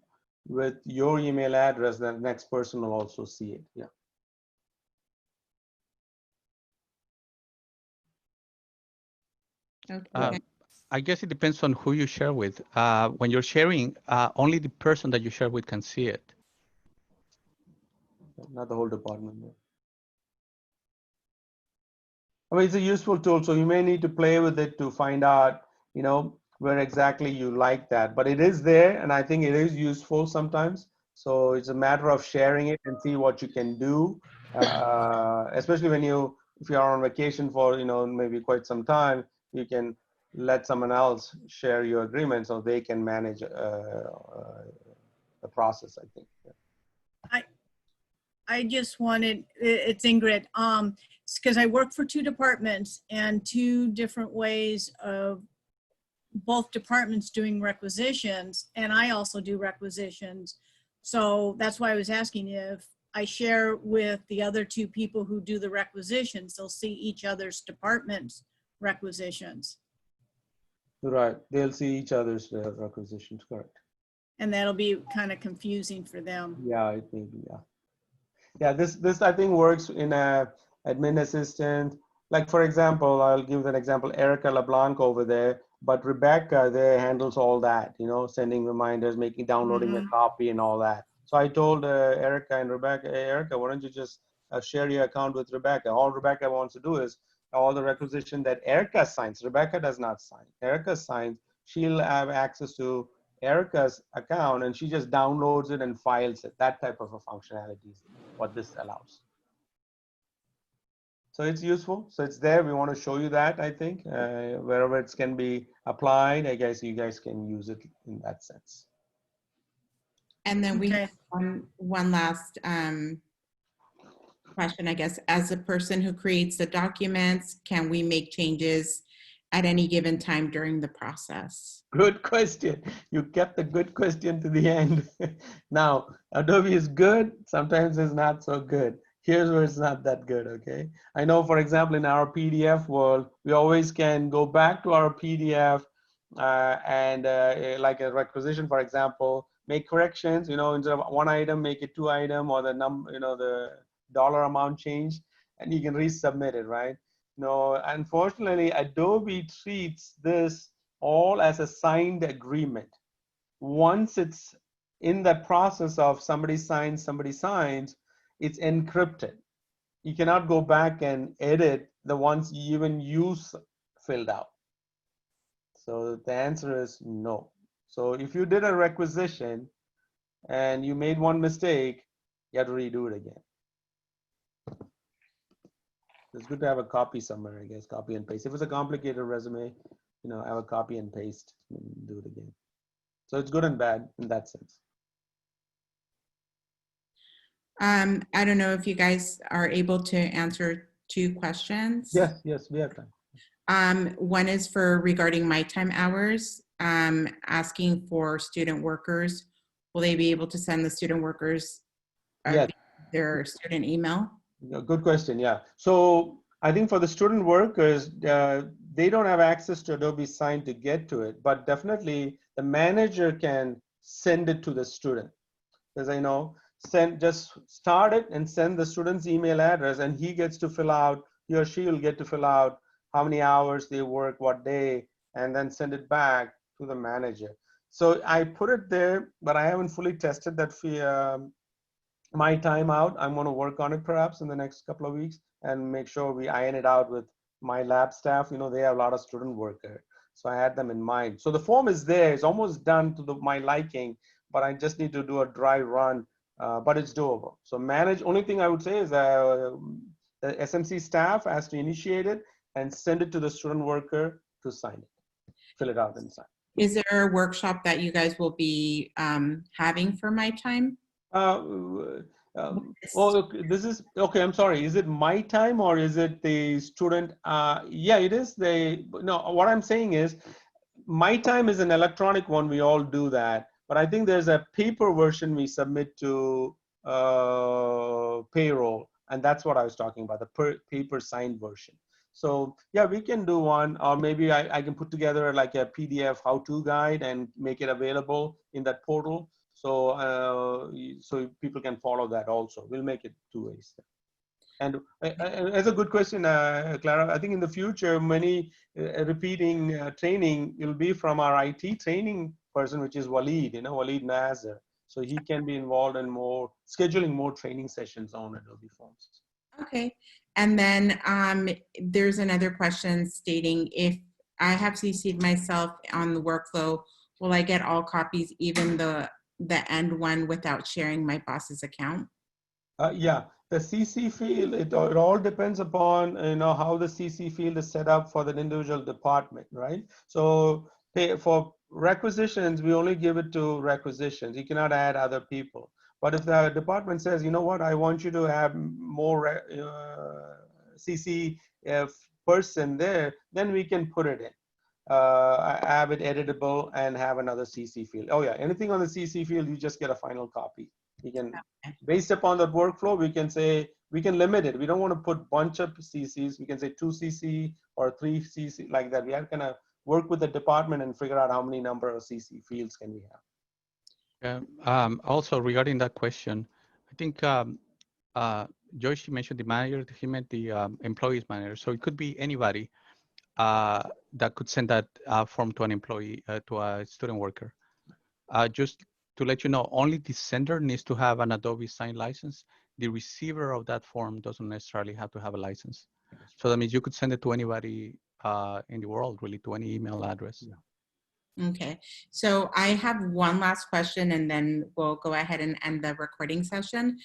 with your email address, the next person will also see it. Yeah. Okay. I guess it depends on who you share with. When you're sharing, only the person that you share with can see it. Not the whole department. Yeah. I mean, it's a useful tool, so you may need to play with it to find out, where exactly you like that. But it is there, and I think it is useful sometimes. So it's a matter of sharing it and see what you can do, especially if you're on vacation for, maybe quite some time, you can let someone else share your agreement so they can manage the process, I think. Yeah. I just wanted, it's Ingrid, because I work for two departments and two different ways of both departments doing requisitions, and I also do requisitions. So that's why I was asking if I share with the other two people who do the requisitions, they'll see each other's department's requisitions. Right, they'll see each other's requisitions, correct. And that'll be kind of confusing for them. Yeah, it may be, yeah. Yeah, this I think works in a admin assistant. Like for example, I'll give an example, Erica LeBlanc over there, but Rebecca there handles all that, sending reminders, downloading a copy and all that. So I told Erica and Rebecca, hey, Erica, why don't you just share your account with Rebecca? All Rebecca wants to do is all the requisition that Erica signs. Rebecca does not sign. Erica signs, she'll have access to Erica's account and she just downloads it and files it. That type of a functionality is what this allows. So it's useful. So it's there. We want to show you that, I think, wherever it can be applied, I guess you guys can use it in that sense. And then we have one last question, I guess. As a person who creates the documents, can we make changes at any given time during the process? Good question. You kept the good question to the end. Now, Adobe is good. Sometimes it's not so good. Here's where it's not that good, okay? I know, for example, in our PDF world, we always can go back to our PDF and like a requisition, for example, make corrections, instead of one item, make it two item or the number, the dollar amount change, and you can resubmit it, right? No, unfortunately, Adobe treats this all as a signed agreement. Once it's in the process of somebody signs, it's encrypted. You cannot go back and edit the ones even you filled out. So the answer is no. So if you did a requisition and you made one mistake, you have to redo it again. It's good to have a copy somewhere, I guess, copy and paste. If it's a complicated resume, have a copy and paste and do it again. So it's good and bad in that sense. I don't know if you guys are able to answer two questions. Yes, we have time. One is regarding my time hours, asking for student workers. Will they be able to send the student workers their student email? Good question, yeah. So I think for the student workers, they don't have access to Adobe Sign to get to it, but definitely the manager can send it to the student. As I know, just start it and send the student's email address and he or she will get to fill out how many hours they work, what day, and then send it back to the manager. So I put it there, but I haven't fully tested that my timeout. I'm going to work on it perhaps in the next couple of weeks and make sure we iron it out with my lab staff. You know, they have a lot of student work there. So I had them in mind. So the form is there. It's almost done to my liking, but I just need to do a dry run, but it's doable. So only thing I would say is the SMC staff has to initiate it and send it to the student worker to sign it, fill it out and sign. Is there a workshop that you guys will be having for my time? Well, this is okay. I'm sorry. Is it my time or is it the student? Yeah, it is. No, what I'm saying is my time is an electronic one. We all do that. But I think there's a paper version we submit to payroll. And that's what I was talking about, the paper signed version. So yeah, we can do one, or maybe I can put together like a PDF how-to guide and make it available in that portal. So so people can follow that also. We'll make it 2 ways. And as a good question, Clara, I think in the future, many repeating training will be from our IT training person, which is Waleed, Waleed Nazar. So he can be involved in scheduling more training sessions on Adobe Forms. Okay. And then there's another question stating, if I have CC'd myself on the workflow, will I get all copies, even the end one, without sharing my boss's account? Yeah, the CC field, it all depends upon how the CC field is set up for that individual department, right? So for requisitions, we only give it to requisitions. You cannot add other people. But if the department says, you know what, I want you to have more CC person there, then we can put it in. Have it editable and have another CC field. Oh yeah, anything on the CC field, you just get a final copy. You can, based upon that workflow, we can say, we can limit it. We don't want to put bunch of CCs. We can say 2 CC or 3 CC, like that. We have to kind of work with the department and figure out how many number of CC fields can we have. Also regarding that question, I think Joyce mentioned the manager, he meant the employee's manager. So it could be anybody that could send that form to an employee, to a student worker. Just to let you know, only the sender needs to have an Adobe Sign license. The receiver of that form doesn't necessarily have to have a license. So that means you could send it to anybody in the world, really, to any email address. Yeah. Okay, so I have one last question and then we'll go ahead and end the recording session.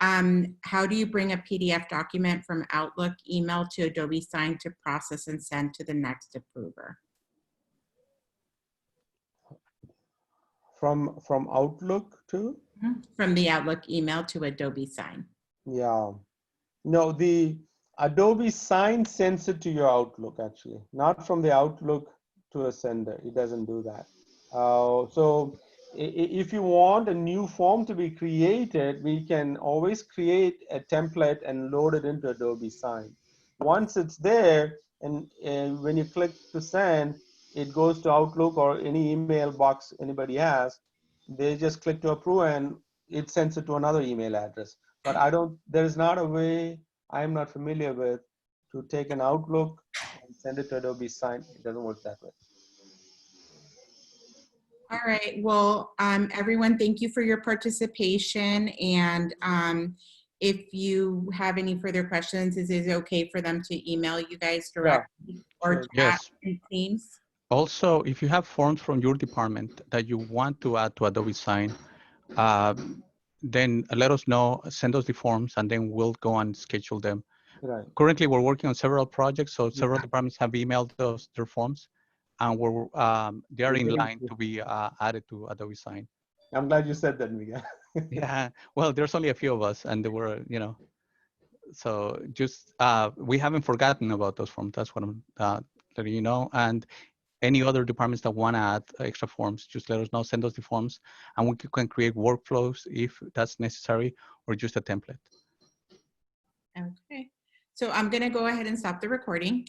How do you bring a PDF document from Outlook email to Adobe Sign to process and send to the next approver? From Outlook to? From the Outlook email to Adobe Sign. Yeah. No, the Adobe Sign sends it to your Outlook, actually, not from the Outlook to a sender. It doesn't do that. So if you want a new form to be created, we can always create a template and load it into Adobe Sign. Once it's there, and when you click to send, it goes to Outlook or any email box anybody has. They just click to approve and it sends it to another email address. But there's not a way I'm not familiar with to take an Outlook and send it to Adobe Sign. It doesn't work that way. All right, well, everyone, thank you for your participation. And if you have any further questions, is it okay for them to email you guys directly or chat in Teams? Also, if you have forms from your department that you want to add to Adobe Sign, then let us know, send us the forms, and then we'll go and schedule them. Right. Currently, we're working on several projects, so several departments have emailed us their forms, and they are in line to be added to Adobe Sign. I'm glad you said that, Miguel. Yeah, well, there's only a few of us, and there were, so just we haven't forgotten about those forms. That's what I'm letting you know. And any other departments that want to add extra forms, just let us know, send us the forms, and we can create workflows if that's necessary, or just a template. Okay, so I'm going to go ahead and stop the recording.